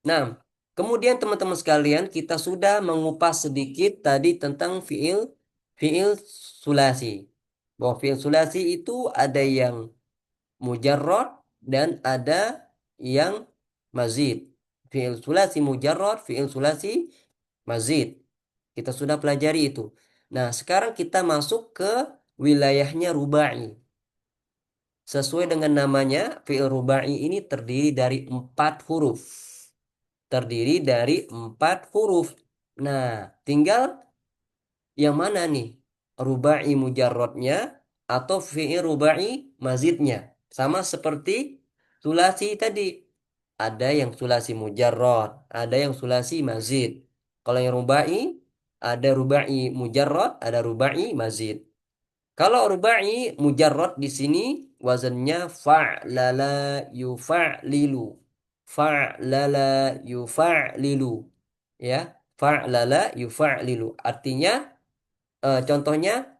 Nah, kemudian teman-teman sekalian kita sudah mengupas sedikit tadi tentang fiil sulasi. Bahwa fiil sulasi itu ada yang mujarrad dan ada yang mazid. Fiil sulasi mujarrad, fiil sulasi mazid. Kita sudah pelajari itu. Nah, sekarang kita masuk ke wilayahnya rubai. Sesuai dengan namanya, fiil rubai ini terdiri dari 4 huruf. Terdiri dari 4 huruf. Nah, tinggal yang mana nih? Rubai mujarrodnya atau fi'il rubai mazidnya. Sama seperti sulasi tadi. Ada yang sulasi mujarrod, ada yang sulasi mazid. Kalau yang rubai, ada rubai mujarrod, ada rubai mazid. Kalau rubai mujarrad di sini wazannya fa'lala yufa'lilu. Fa'lala yufa'lilu. Ya, fa'lala yufa'lilu. Artinya contohnya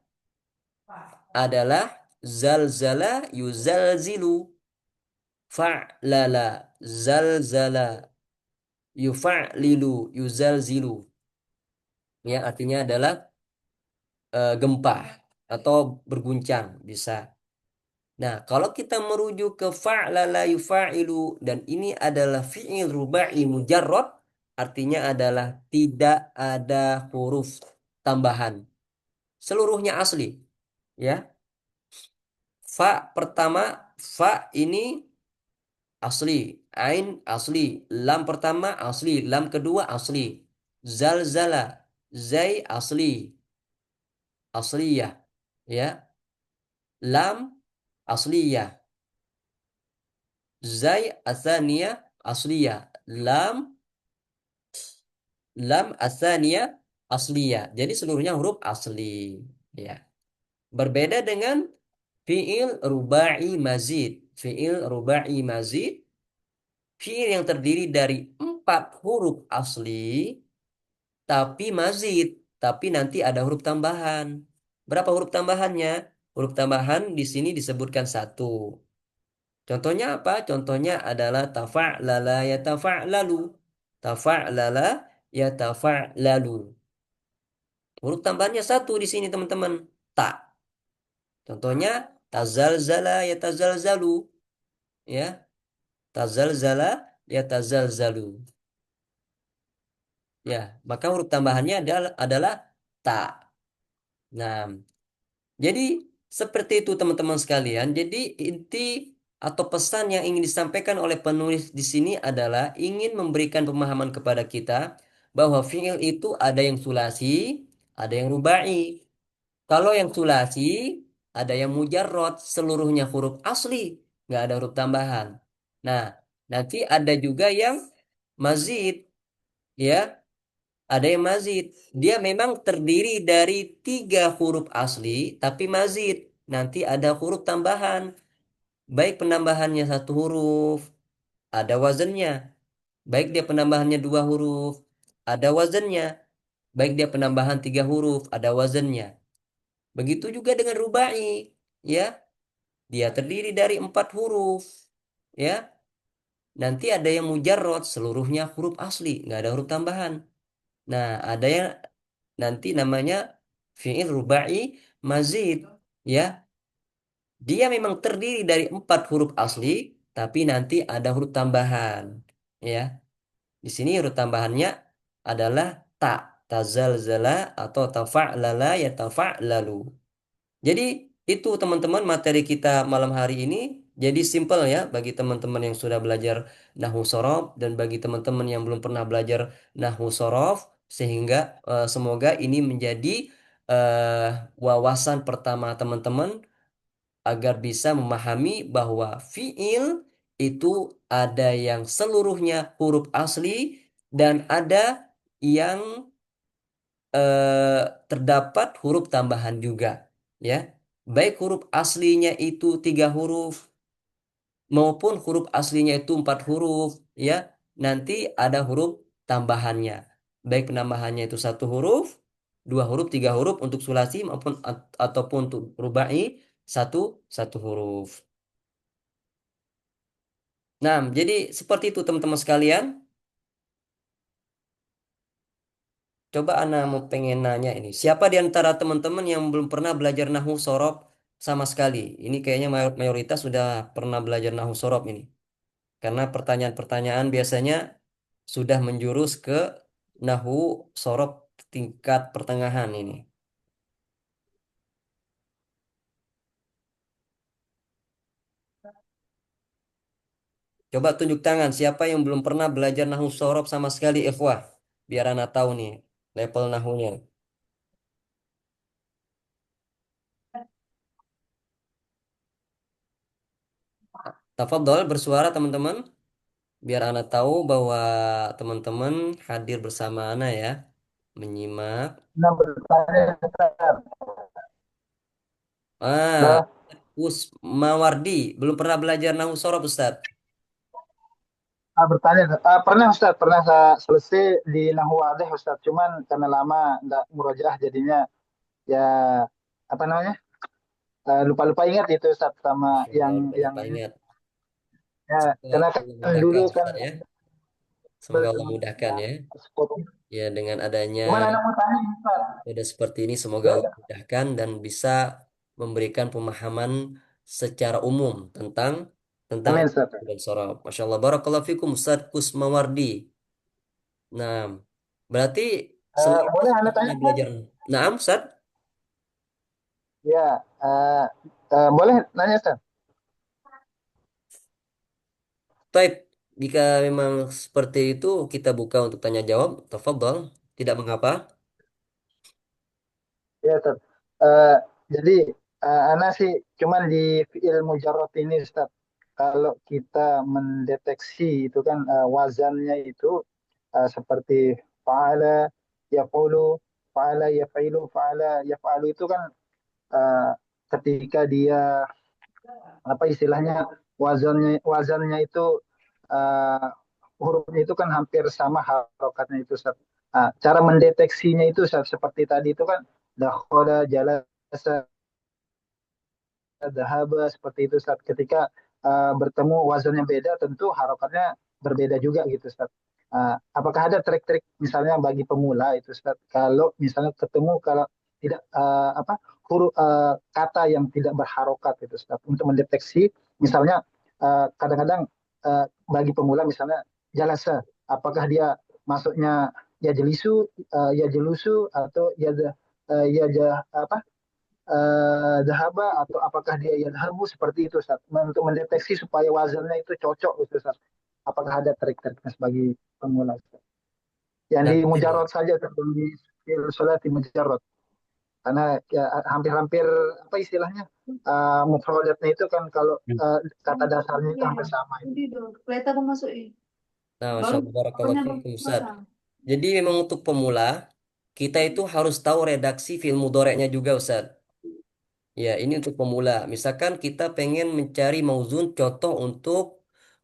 adalah zalzala yuzalzilu. Fa'lala zalzala yufa'lilu yuzalzilu. Ya, artinya adalah gempa atau berguncang bisa. Nah, kalau kita merujuk ke fa'lala yufa'ilu dan ini adalah fi'il rubai mujarrad, artinya adalah tidak ada huruf tambahan. Seluruhnya asli, ya. Fa pertama, fa ini asli, ain asli, lam pertama asli, lam kedua asli. Zalzala, zai asli, asliyah, ya. Lam asliyah. Zai asaniyah asliyah. Lam asaniyah asliyah. Jadi seluruhnya huruf asli. Ya. Berbeda dengan fi'il rubai mazid. Fi'il rubai mazid. Fi'il yang terdiri dari 4 huruf asli. Tapi mazid. Tapi nanti ada huruf tambahan. Berapa huruf tambahannya? Huruf tambahan di sini disebutkan 1. Contohnya apa? Contohnya adalah tafa'lala yatafa'lalu. Tafa'lala yatafa'lalu. Huruf tambahannya 1 di sini teman-teman. Ta. Contohnya tazalzala yatazalzalu. Ya. Tazalzala yatazalzalu. Ya. Maka huruf tambahannya adalah ta. Nah, jadi seperti itu teman-teman sekalian. Jadi inti atau pesan yang ingin disampaikan oleh penulis di sini adalah ingin memberikan pemahaman kepada kita bahwa fi'il itu ada yang sulasi, ada yang rubai. Kalau yang sulasi, ada yang mujarrad, seluruhnya huruf asli, nggak ada huruf tambahan. Nah, nanti ada juga yang mazid, ya. Ada yang mazid. Dia memang terdiri dari 3 huruf asli, tapi mazid. Nanti ada huruf tambahan. Baik penambahannya 1 huruf, ada wazannya. Baik dia penambahannya 2 huruf, ada wazannya. Baik dia penambahan 3 huruf, ada wazannya. Begitu juga dengan rubai. Ya, dia terdiri dari 4 huruf. Ya, nanti ada yang mujarrad, seluruhnya huruf asli, nggak ada huruf tambahan. Nah, ada yang nanti namanya fi'il rubai mazid, ya. Dia memang terdiri dari 4 huruf asli, tapi nanti ada huruf tambahan, ya. Di sini huruf tambahannya adalah ta, tazalzala atau tafa'lala ya tafa'lalu. Jadi itu teman-teman materi kita malam hari ini. Jadi simple ya bagi teman-teman yang sudah belajar nahwu sorof dan bagi teman-teman yang belum pernah belajar nahwu sorof sehingga semoga ini menjadi eh, wawasan pertama teman-teman agar bisa memahami bahwa fiil itu ada yang seluruhnya huruf asli dan ada yang terdapat huruf tambahan juga, ya. Baik huruf aslinya itu 3 huruf maupun huruf aslinya itu 4 huruf, ya. Nanti ada huruf tambahannya. Baik penambahannya itu 1 huruf, 2 huruf, 3 huruf untuk sulasi maupun ataupun untuk rubai satu satu huruf. Nah, jadi seperti itu teman-teman sekalian. Coba Ana mau pengen nanya ini. Siapa di antara teman-teman yang belum pernah belajar nahwu sorof sama sekali? Ini kayaknya mayoritas sudah pernah belajar nahwu sorof ini. Karena pertanyaan-pertanyaan biasanya sudah menjurus ke nahwu sorof tingkat pertengahan ini. Coba tunjuk tangan siapa yang belum pernah belajar nahwu sorof sama sekali, ikhwah. Biar Ana tahu nih level nahwunya. Tafadhol bersuara teman-teman. Biar Ana tahu bahwa teman-teman hadir bersama Ana ya. Menyimak. Nah, bertanya, Ah, Usmawardi belum pernah belajar nahwu sorof Ustaz. bertanya. Pernah Ustaz, pernah saya selesai di Nahwu Wadih Ustaz. Cuman karena lama nggak murojaah jadinya ya apa namanya? Lupa-lupa ingat itu Ustaz sama Masya Allah, yang lupa ini. ingat. Ya, Semoga karena Allah kan mudahkan dulu kan Ustaz ya. Semoga Allah mudahkan ya. spot. Ya dengan adanya Cuman anak mau tanya Ustaz. udah seperti ini semoga Allah Ya, mudahkan dan bisa memberikan pemahaman secara umum tentang tentang amin Ustaz. al-Quran dan Surah. Masya Allah, barakallahu fikum Ustaz Kusmawardi. Nah, berarti selama Boleh anak setelah tanya Ustaz? belajar. Nah, Ustaz, Ya, boleh nanya Ustaz? Taib, jika memang seperti itu kita buka untuk tanya jawab. Tafadhol, tidak mengapa. Ya Ustaz. Eh, jadi Ana sih cuman di fiil mujarrad ini Ustaz. Kalau kita mendeteksi itu kan wazannya itu seperti fa'ala, yaqulu, fa'ala, yaf'ilu, fa'ala, yaf'alu itu kan eh, ketika dia apa istilahnya wazannya itu eh, hurufnya itu kan hampir sama harokatnya itu Ustaz. Cara mendeteksinya itu Ustaz, seperti tadi itu kan dakhala, jalasa, dhahaba seperti itu Ustaz. Ketika bertemu wazannya beda tentu harokatnya berbeda juga gitu Ustaz. Apakah ada trik-trik misalnya bagi pemula itu Ustaz kalau misalnya ketemu kalau tidak apa huruf kata yang tidak berharokat itu Ustaz untuk mendeteksi misalnya kadang-kadang bagi pemula misalnya jalasa apakah dia masuknya ya jelisu ya jelusu atau ya ya apa dahaba atau apakah dia yadhabu seperti itu Ustaz. Untuk mendeteksi supaya wazannya itu cocok itu Ustaz. Apakah ada trik-triknya bagi pemula Ustaz? Yang Nah, di ini. mujarrad saja Ustaz, di salati mujarrad. Karena ya, hampir-hampir apa istilahnya mufradatnya itu kan kalau kata dasarnya itu hampir sama. Kereta mau masuk ini. Nah, Masya Baru Allah, barakallahu pokoknya fikum Ustaz. pasang. Jadi memang untuk pemula, kita itu harus tahu redaksi fi'il mudhari'nya juga Ustaz. Ya, ini untuk pemula. Misalkan kita pengen mencari mauzun contoh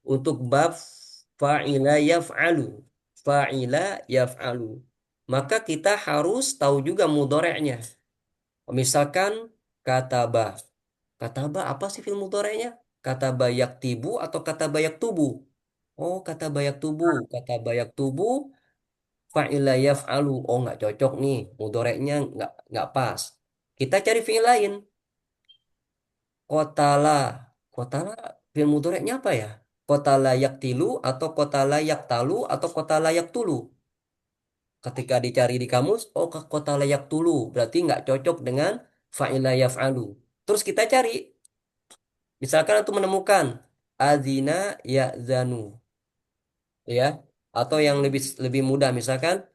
untuk bab fa'ila yaf'alu. Fa'ila yaf'alu. Maka kita harus tahu juga mudhari'nya. Misalkan kataba. Kataba apa sih fi'il mudhari'nya? Kataba yaktibu atau kataba yaktubu? Oh, kata bayak tubuh. Kata bayak tubuh fa'ila yaf'alu. Oh, nggak cocok nih. Mudoreknya nggak pas. Kita cari fi'il lain. Kotala. Kotala fi'il mudoreknya apa ya? Kotala yaktilu atau kotala yaktalu atau kotala yaktulu. Ketika dicari di kamus, oh kotala yaktulu. Berarti nggak cocok dengan fa'ila yaf'alu. Terus kita cari. Misalkan untuk menemukan azina ya'zanu. Ya. Atau yang lebih lebih mudah. Misalkan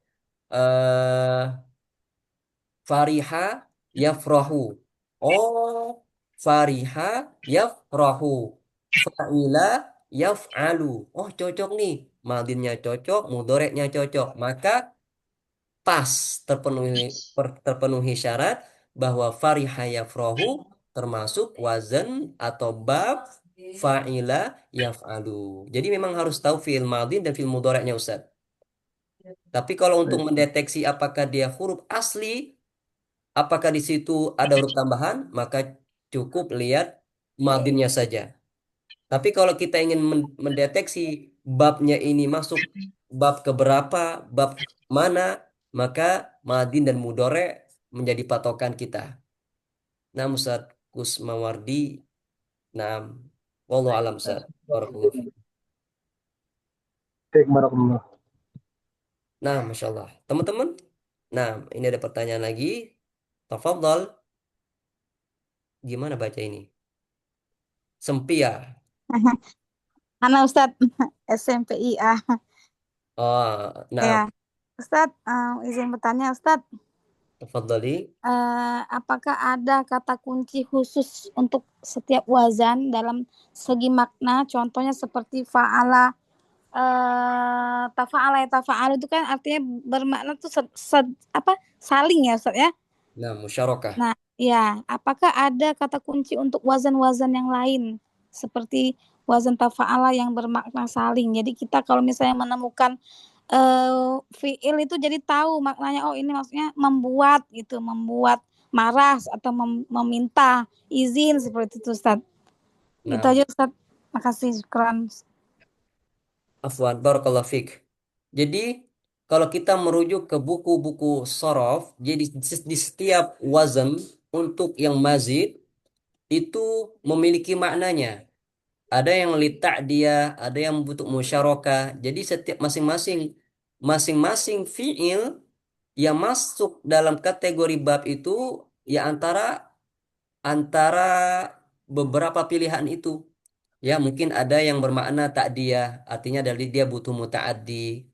eh fariha yafrahu. Oh, fariha yafrahu. Fa'ila yaf'alu. Oh, cocok nih. Madinnya cocok, mudoreknya cocok. Maka pas terpenuhi syarat bahwa fariha yafrahu termasuk wazan atau bab fa'ila yaf'alu. Jadi memang harus tahu fi'il madin dan fi'il mudoreknya Ustaz. Tapi kalau untuk mendeteksi apakah dia huruf asli, apakah di situ ada huruf tambahan, maka cukup lihat madinnya saja. Tapi kalau kita ingin mendeteksi babnya ini masuk bab keberapa, bab mana, maka madin dan mudore menjadi patokan kita. Nah, Ustaz Kusmawardi, nah, wallahu alam Ustaz. Barakallahu fiik. Baik, barakallah. Nah, Masya Allah. Teman-teman, nah, ini ada pertanyaan lagi. Tafadhal, gimana baca ini? Sempia. Anak Ustadz SMPIA. Oh, nah, Ya, Ustadz, izin bertanya Ustadz, tafadhali. apakah ada kata kunci khusus untuk setiap wazan dalam segi makna? Contohnya seperti fa'ala, tafa'ala ya tafa'ala itu kan artinya bermakna tuh apa saling ya Ustadz ya. Nah, musyarakah. Nah, ya, apakah ada kata kunci untuk wazan-wazan yang lain seperti wazan tafa'ala yang bermakna saling. Jadi kita kalau misalnya menemukan fiil itu jadi tahu maknanya, oh ini maksudnya membuat gitu, membuat marah atau meminta izin seperti itu Ustaz. Itu Nah, aja Ustaz. Makasih, syukran. afwan, barakallahu fik. Jadi, kalau kita merujuk ke buku-buku sorof, jadi di setiap wazan untuk yang mazid itu memiliki maknanya. Ada yang litak dia, ada yang butuh musyarakah. Jadi setiap masing-masing fiil yang masuk dalam kategori bab itu ya antara antara beberapa pilihan itu. Ya, mungkin ada yang bermakna takdiyah, artinya dari dia butuh muta'addi,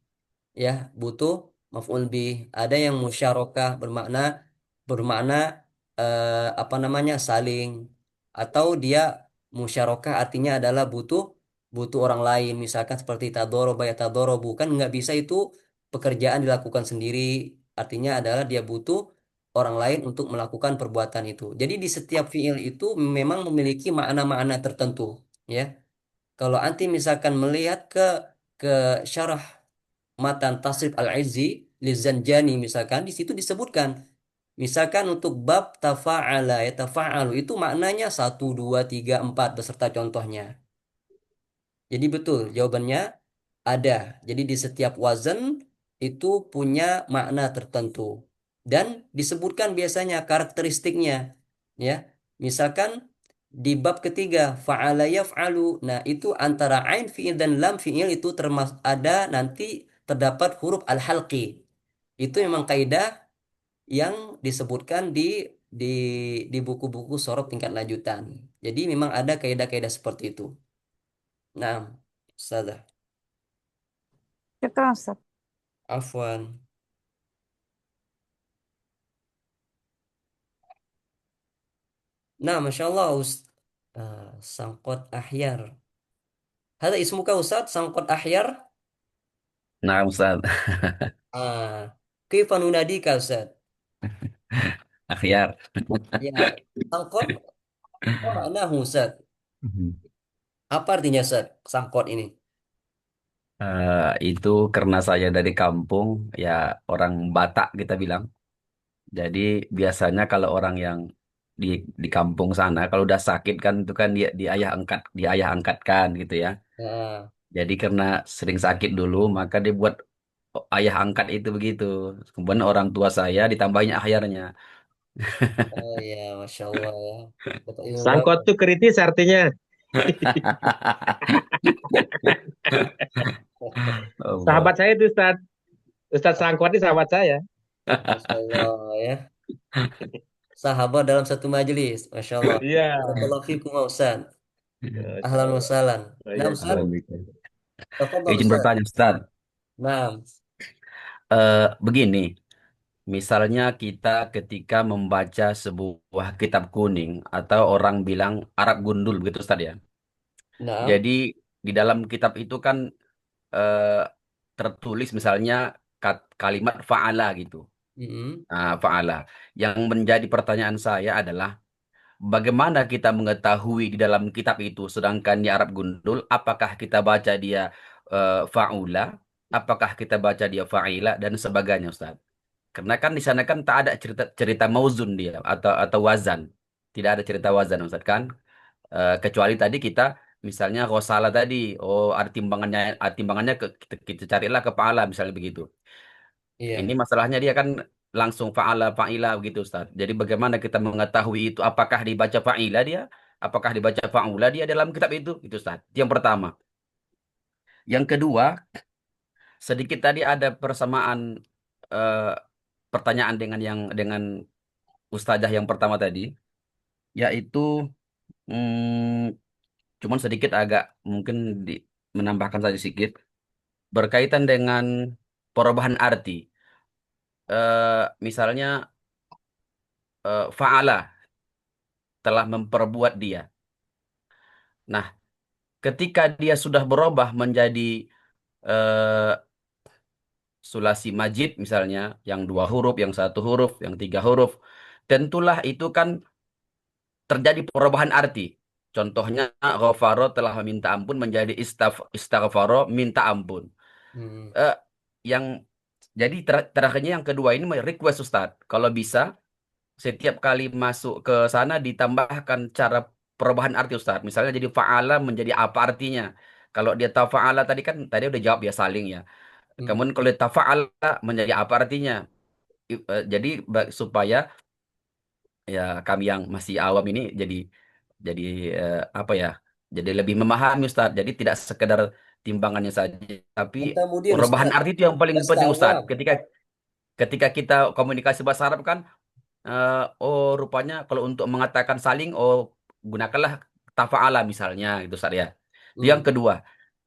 ya, butuh maf'ul bih. Ada yang musyarakah bermakna bermakna apa namanya? Saling, atau dia musyarakah artinya adalah butuh butuh orang lain, misalkan seperti tadoroba ya tadorobu, kan nggak bisa itu pekerjaan dilakukan sendiri, artinya adalah dia butuh orang lain untuk melakukan perbuatan itu. Jadi di setiap fiil itu memang memiliki makna-makna tertentu, ya. Kalau anti misalkan melihat ke syarah matan Tasrif Al-Izzi Lizanjani, misalkan di situ disebutkan, misalkan untuk bab tafa'ala ya tafa'alu itu maknanya satu 2 3 4 beserta contohnya. Jadi betul jawabannya ada. Jadi di setiap wazan itu punya makna tertentu dan disebutkan biasanya karakteristiknya, ya. Misalkan di bab ketiga fa'ala yaf'alu. Nah, itu antara ain fi'il dan lam fi'il itu termasuk ada nanti terdapat huruf al-halqi. Itu memang kaidah yang disebutkan di di buku-buku sorot tingkat lanjutan. Jadi memang ada kaidah-kaidah seperti itu. Nah, Ustazah. Syukran Ustaz. Afwan. Nah, Masya Allah, Sangkot Ahyar. Hada ismuka Ustaz, Sangkot Ahyar. Nah, Ustaz. Kaifa nunadika Ustaz? Akhyar. Ya, Sangkot, apa maknahu Ustaz? Apa artinya Ustaz, Sangkot ini? Itu karena saya dari kampung, ya orang Batak kita bilang. Jadi biasanya kalau orang yang di di kampung sana, kalau udah sakit kan itu kan dia ayah angkatkan gitu ya. Nah, Jadi karena sering sakit dulu, maka dia buat ayah angkat itu begitu. Kemudian orang tua saya ditambahin ahyarnya. oh ya, Masya Allah ya. Dapat ilmu baru. Sangkot tuh kritis artinya. Allah. Sahabat saya itu Ustaz. Ustaz Sangkot ini sahabat saya. Masya Allah ya. Sahabat dalam satu majelis. Masya Allah. Iya. Barakallahu fikum Ustaz. Masya Ahlan wa Allah. sahlan. Nah, Iya, Ustaz. Alhamdulillah. Tafadhal Izin Ustaz. bertanya, Ustaz. Nah, Begini, misalnya kita ketika membaca sebuah kitab kuning atau orang bilang Arab gundul begitu Ustaz ya. nah. Jadi di dalam kitab itu kan eh, tertulis misalnya kalimat fa'ala gitu. Mm-mm. Nah, fa'ala. Yang menjadi pertanyaan saya adalah bagaimana kita mengetahui di dalam kitab itu sedangkan di Arab gundul apakah kita baca dia fa'ula, apakah kita baca dia fa'ila dan sebagainya Ustaz. Karena kan di sana kan tak ada cerita cerita mauzun dia atau wazan. Tidak ada cerita wazan Ustaz kan? Kecuali tadi kita misalnya Rosala tadi, oh ada timbangannya kita carilah ke pahala misalnya begitu. Ini Iya. masalahnya dia kan langsung fa'ala fa'ila begitu Ustaz. Jadi bagaimana kita mengetahui itu apakah dibaca fa'ila dia, apakah dibaca fa'ula dia dalam kitab itu Ustaz. Itu yang pertama. Yang kedua, sedikit tadi ada persamaan eh, pertanyaan dengan ustazah yang pertama tadi, yaitu cuman sedikit agak mungkin menambahkan saja sedikit berkaitan dengan perubahan arti. Misalnya fa'ala telah memperbuat dia. Nah, ketika dia sudah berubah menjadi eh, sulasi majid misalnya, yang dua huruf, yang satu huruf, yang tiga huruf, tentulah itu kan terjadi perubahan arti. Contohnya ghafaro telah meminta ampun menjadi istaghfaro minta ampun. Hmm. Eh, yang jadi terakhirnya yang kedua ini request Ustaz. Kalau bisa setiap kali masuk ke sana ditambahkan cara perubahan arti Ustaz. Misalnya jadi fa'ala menjadi apa artinya? Kalau dia tahu fa'ala tadi kan tadi udah jawab ya saling ya. Hmm. Kemudian kalau dia tahu fa'ala menjadi apa artinya? Jadi supaya ya kami yang masih awam ini jadi apa ya? Jadi lebih memahami Ustaz. Jadi tidak sekedar timbangannya saja, tapi Kata Mudir perubahan Ustaz, arti itu yang paling bahasa penting Ustaz. awam. Ketika kita komunikasi bahasa Arab kan, oh rupanya kalau untuk mengatakan saling, oh gunakanlah tafa'ala misalnya gitu Ustaz ya. Itu yang Hmm. kedua.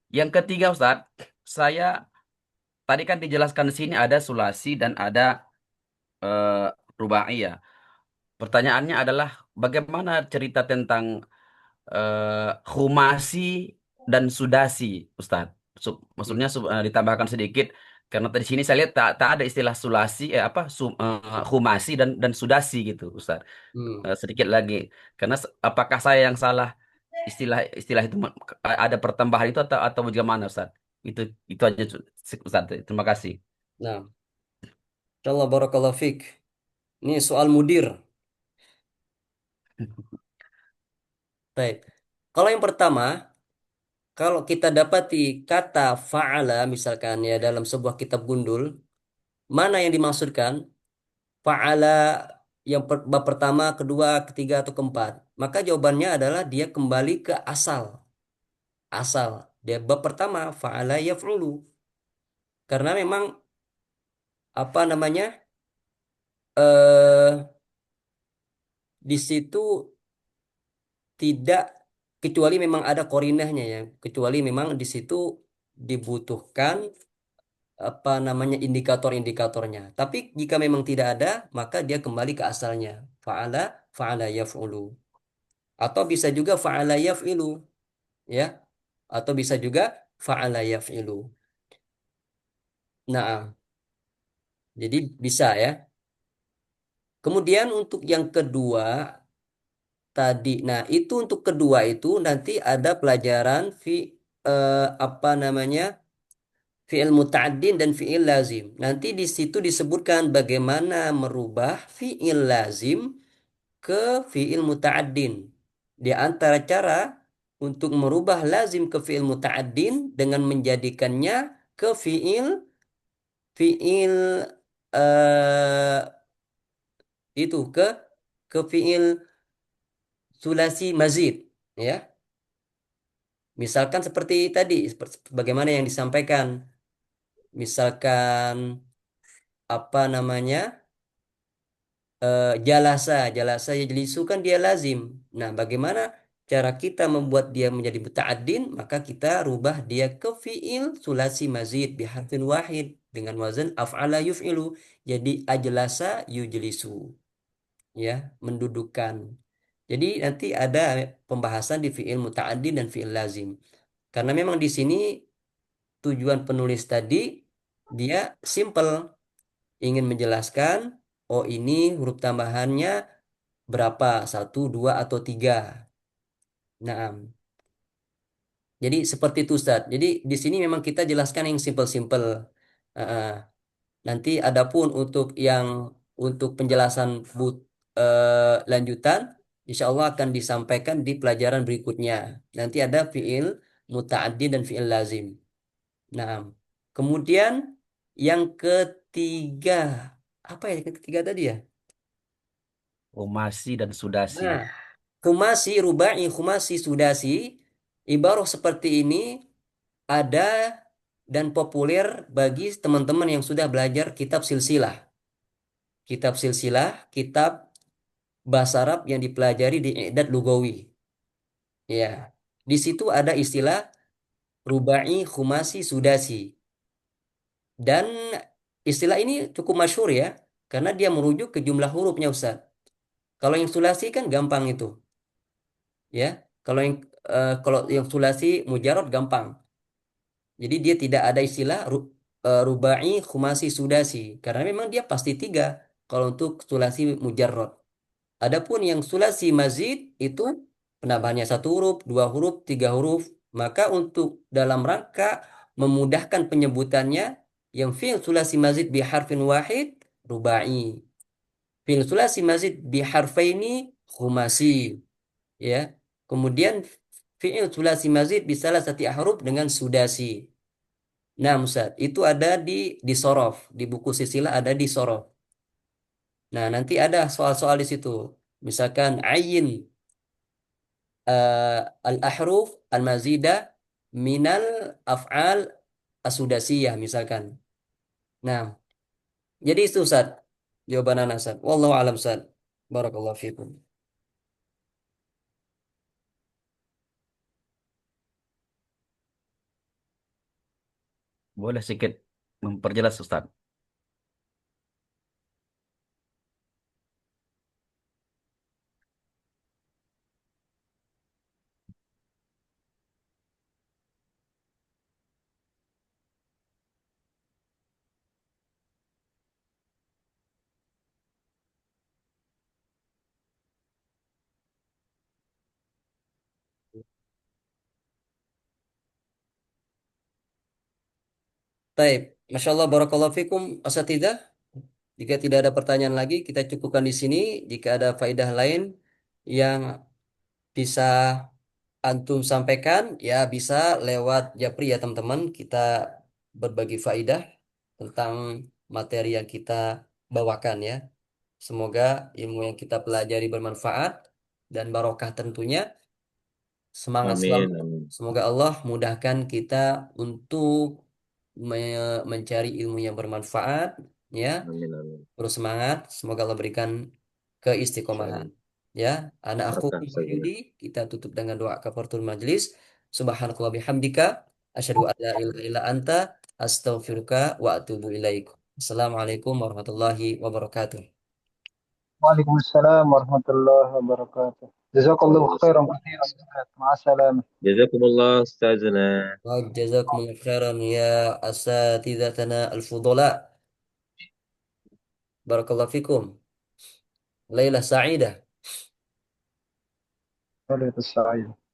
Yang ketiga Ustaz, saya tadi kan dijelaskan di sini ada sulasi dan ada eh, rubai ya. Pertanyaannya adalah bagaimana cerita tentang khumasi dan sudasi, Ustadz. Hmm. Maksudnya ditambahkan sedikit karena di sini saya lihat tak ada istilah sulasi khumasi dan sudasi gitu, Ustadz. Hmm. Sedikit lagi karena apakah saya yang salah istilah itu ada pertambahan itu atau bagaimana, Ustadz? Itu aja Ustadz. Terima kasih. Nah, insyaallah barakallahu fik. Ini soal Mudir. Baik. Kalau yang pertama, kalau kita dapati kata fa'ala misalkan ya dalam sebuah kitab gundul, mana yang dimaksudkan? Fa'ala yang bab pertama, kedua, ketiga, atau keempat. Maka jawabannya adalah dia kembali ke asal. Asal. Dia bab pertama, fa'ala yaf'ulu. Karena memang apa namanya? eh di situ tidak kecuali memang ada korinahnya ya. Kecuali memang di situ dibutuhkan apa namanya indikator-indikatornya. Tapi jika memang tidak ada, maka dia kembali ke asalnya. Fa'ala, fa'ala yaf'ulu. Atau bisa juga fa'ala yaf'ilu, ya. Atau bisa juga fa'ala yaf'ilu. Nah, jadi bisa ya. Kemudian untuk yang kedua tadi, nah itu untuk kedua itu nanti ada pelajaran apa namanya fi'il muta'addin dan fi'il lazim. Nanti di situ disebutkan bagaimana merubah fi'il lazim ke fi'il muta'addin. Di antara cara untuk merubah lazim ke fi'il muta'addin dengan menjadikannya ke fi'il eh itu ke fi'il sulasi mazid ya. Misalkan seperti tadi seperti bagaimana yang disampaikan. Misalkan apa namanya? Jalasa, jalasa yajlisu kan dia lazim. Nah, bagaimana cara kita membuat dia menjadi muta'addin? Maka kita rubah dia ke fi'il sulasi mazid biharfin wahid dengan wazan af'ala yuf'ilu. Jadi ajlasa yujlisu, ya, mendudukkan. Jadi nanti ada pembahasan di fi'il muta'addin dan fi'il lazim. Karena memang di sini tujuan penulis tadi dia simple, ingin menjelaskan, oh ini huruf tambahannya berapa? Satu, dua, atau tiga. Nah, jadi seperti itu Ustaz. Jadi di sini memang kita jelaskan yang simple-simple. Heeh. Nanti adapun untuk penjelasan lanjutan, insya Allah akan disampaikan di pelajaran berikutnya. Nanti ada fiil muta'addi dan fiil lazim. Nah, kemudian yang ketiga, apa ya yang ketiga tadi ya? Khumasi dan sudasi. Nah, khumasi, rubai, khumasi, sudasi, ibarah seperti ini ada dan populer bagi teman-teman yang sudah belajar kitab silsilah. Kitab silsilah, kitab bahasa Arab yang dipelajari di I'dad Lugawi. Ya, di situ ada istilah rubai, khumasi, sudasi. Dan istilah ini cukup masyhur ya, karena dia merujuk ke jumlah hurufnya Ustaz. Kalau yang sulasi kan gampang itu, ya. Kalau yang sulasi mujarad gampang. Jadi dia tidak ada istilah rubai, khumasi, sudasi. Karena memang dia pasti tiga kalau untuk sulasi mujarrad. Adapun yang sulasi mazid itu penambahannya 1 huruf, 2 huruf, 3 huruf. Maka untuk dalam rangka memudahkan penyebutannya, yang fi'il sulasi mazid bi harfin wahid rubai. Fi'il sulasi mazid bi harfaini khumasi. Ya. Kemudian fi'il sulasi mazid bi salah satu huruf dengan sudasi. Nah, Ustaz, itu ada di sorof, di buku silsilah ada di sorof. Nah, nanti ada soal-soal di situ. Misalkan ayin al-ahruf al-mazidah minal af'al as-sudasiyah misalkan. Nah, jadi itu Ustaz. Jawaban anak Ustaz. Wallahu alam Ustaz. Barakallahu fikum. Boleh sedikit memperjelas Ustaz. Taib. Masya Allah, barakallahu fikum, asatidah. Jika tidak ada pertanyaan lagi, kita cukupkan di sini. Jika ada faedah lain yang bisa antum sampaikan, ya bisa lewat Japri ya teman-teman. Kita berbagi faedah tentang materi yang kita bawakan ya. Semoga ilmu yang kita pelajari bermanfaat dan barokah tentunya. Semangat selalu. Amin, amin, Semoga Allah mudahkan kita untuk mencari ilmu yang bermanfaat ya. amin, amin. Terus semangat. Semoga Allah berikan Insyaallah. keistiqomahan. Ya, anak aku Berkah saja. kita tutup dengan doa kafaratul majlis. Subhanakallah bihamdika asyhadu an la ilaha illa anta astaghfiruka wa atubu ilaik. Assalamualaikum warahmatullahi wabarakatuh. Waalaikumsalam warahmatullahi wabarakatuh. Jazakallahu khairan Waalaikumsalam. katsiran Ustaz. Ma'assalamah. Jazakumullah Ustazana. وجزاكم الله خيرا يا أساتذتنا الفضلاء. بارك الله فيكم. ليلة سعيدة. Waalaikumsalam.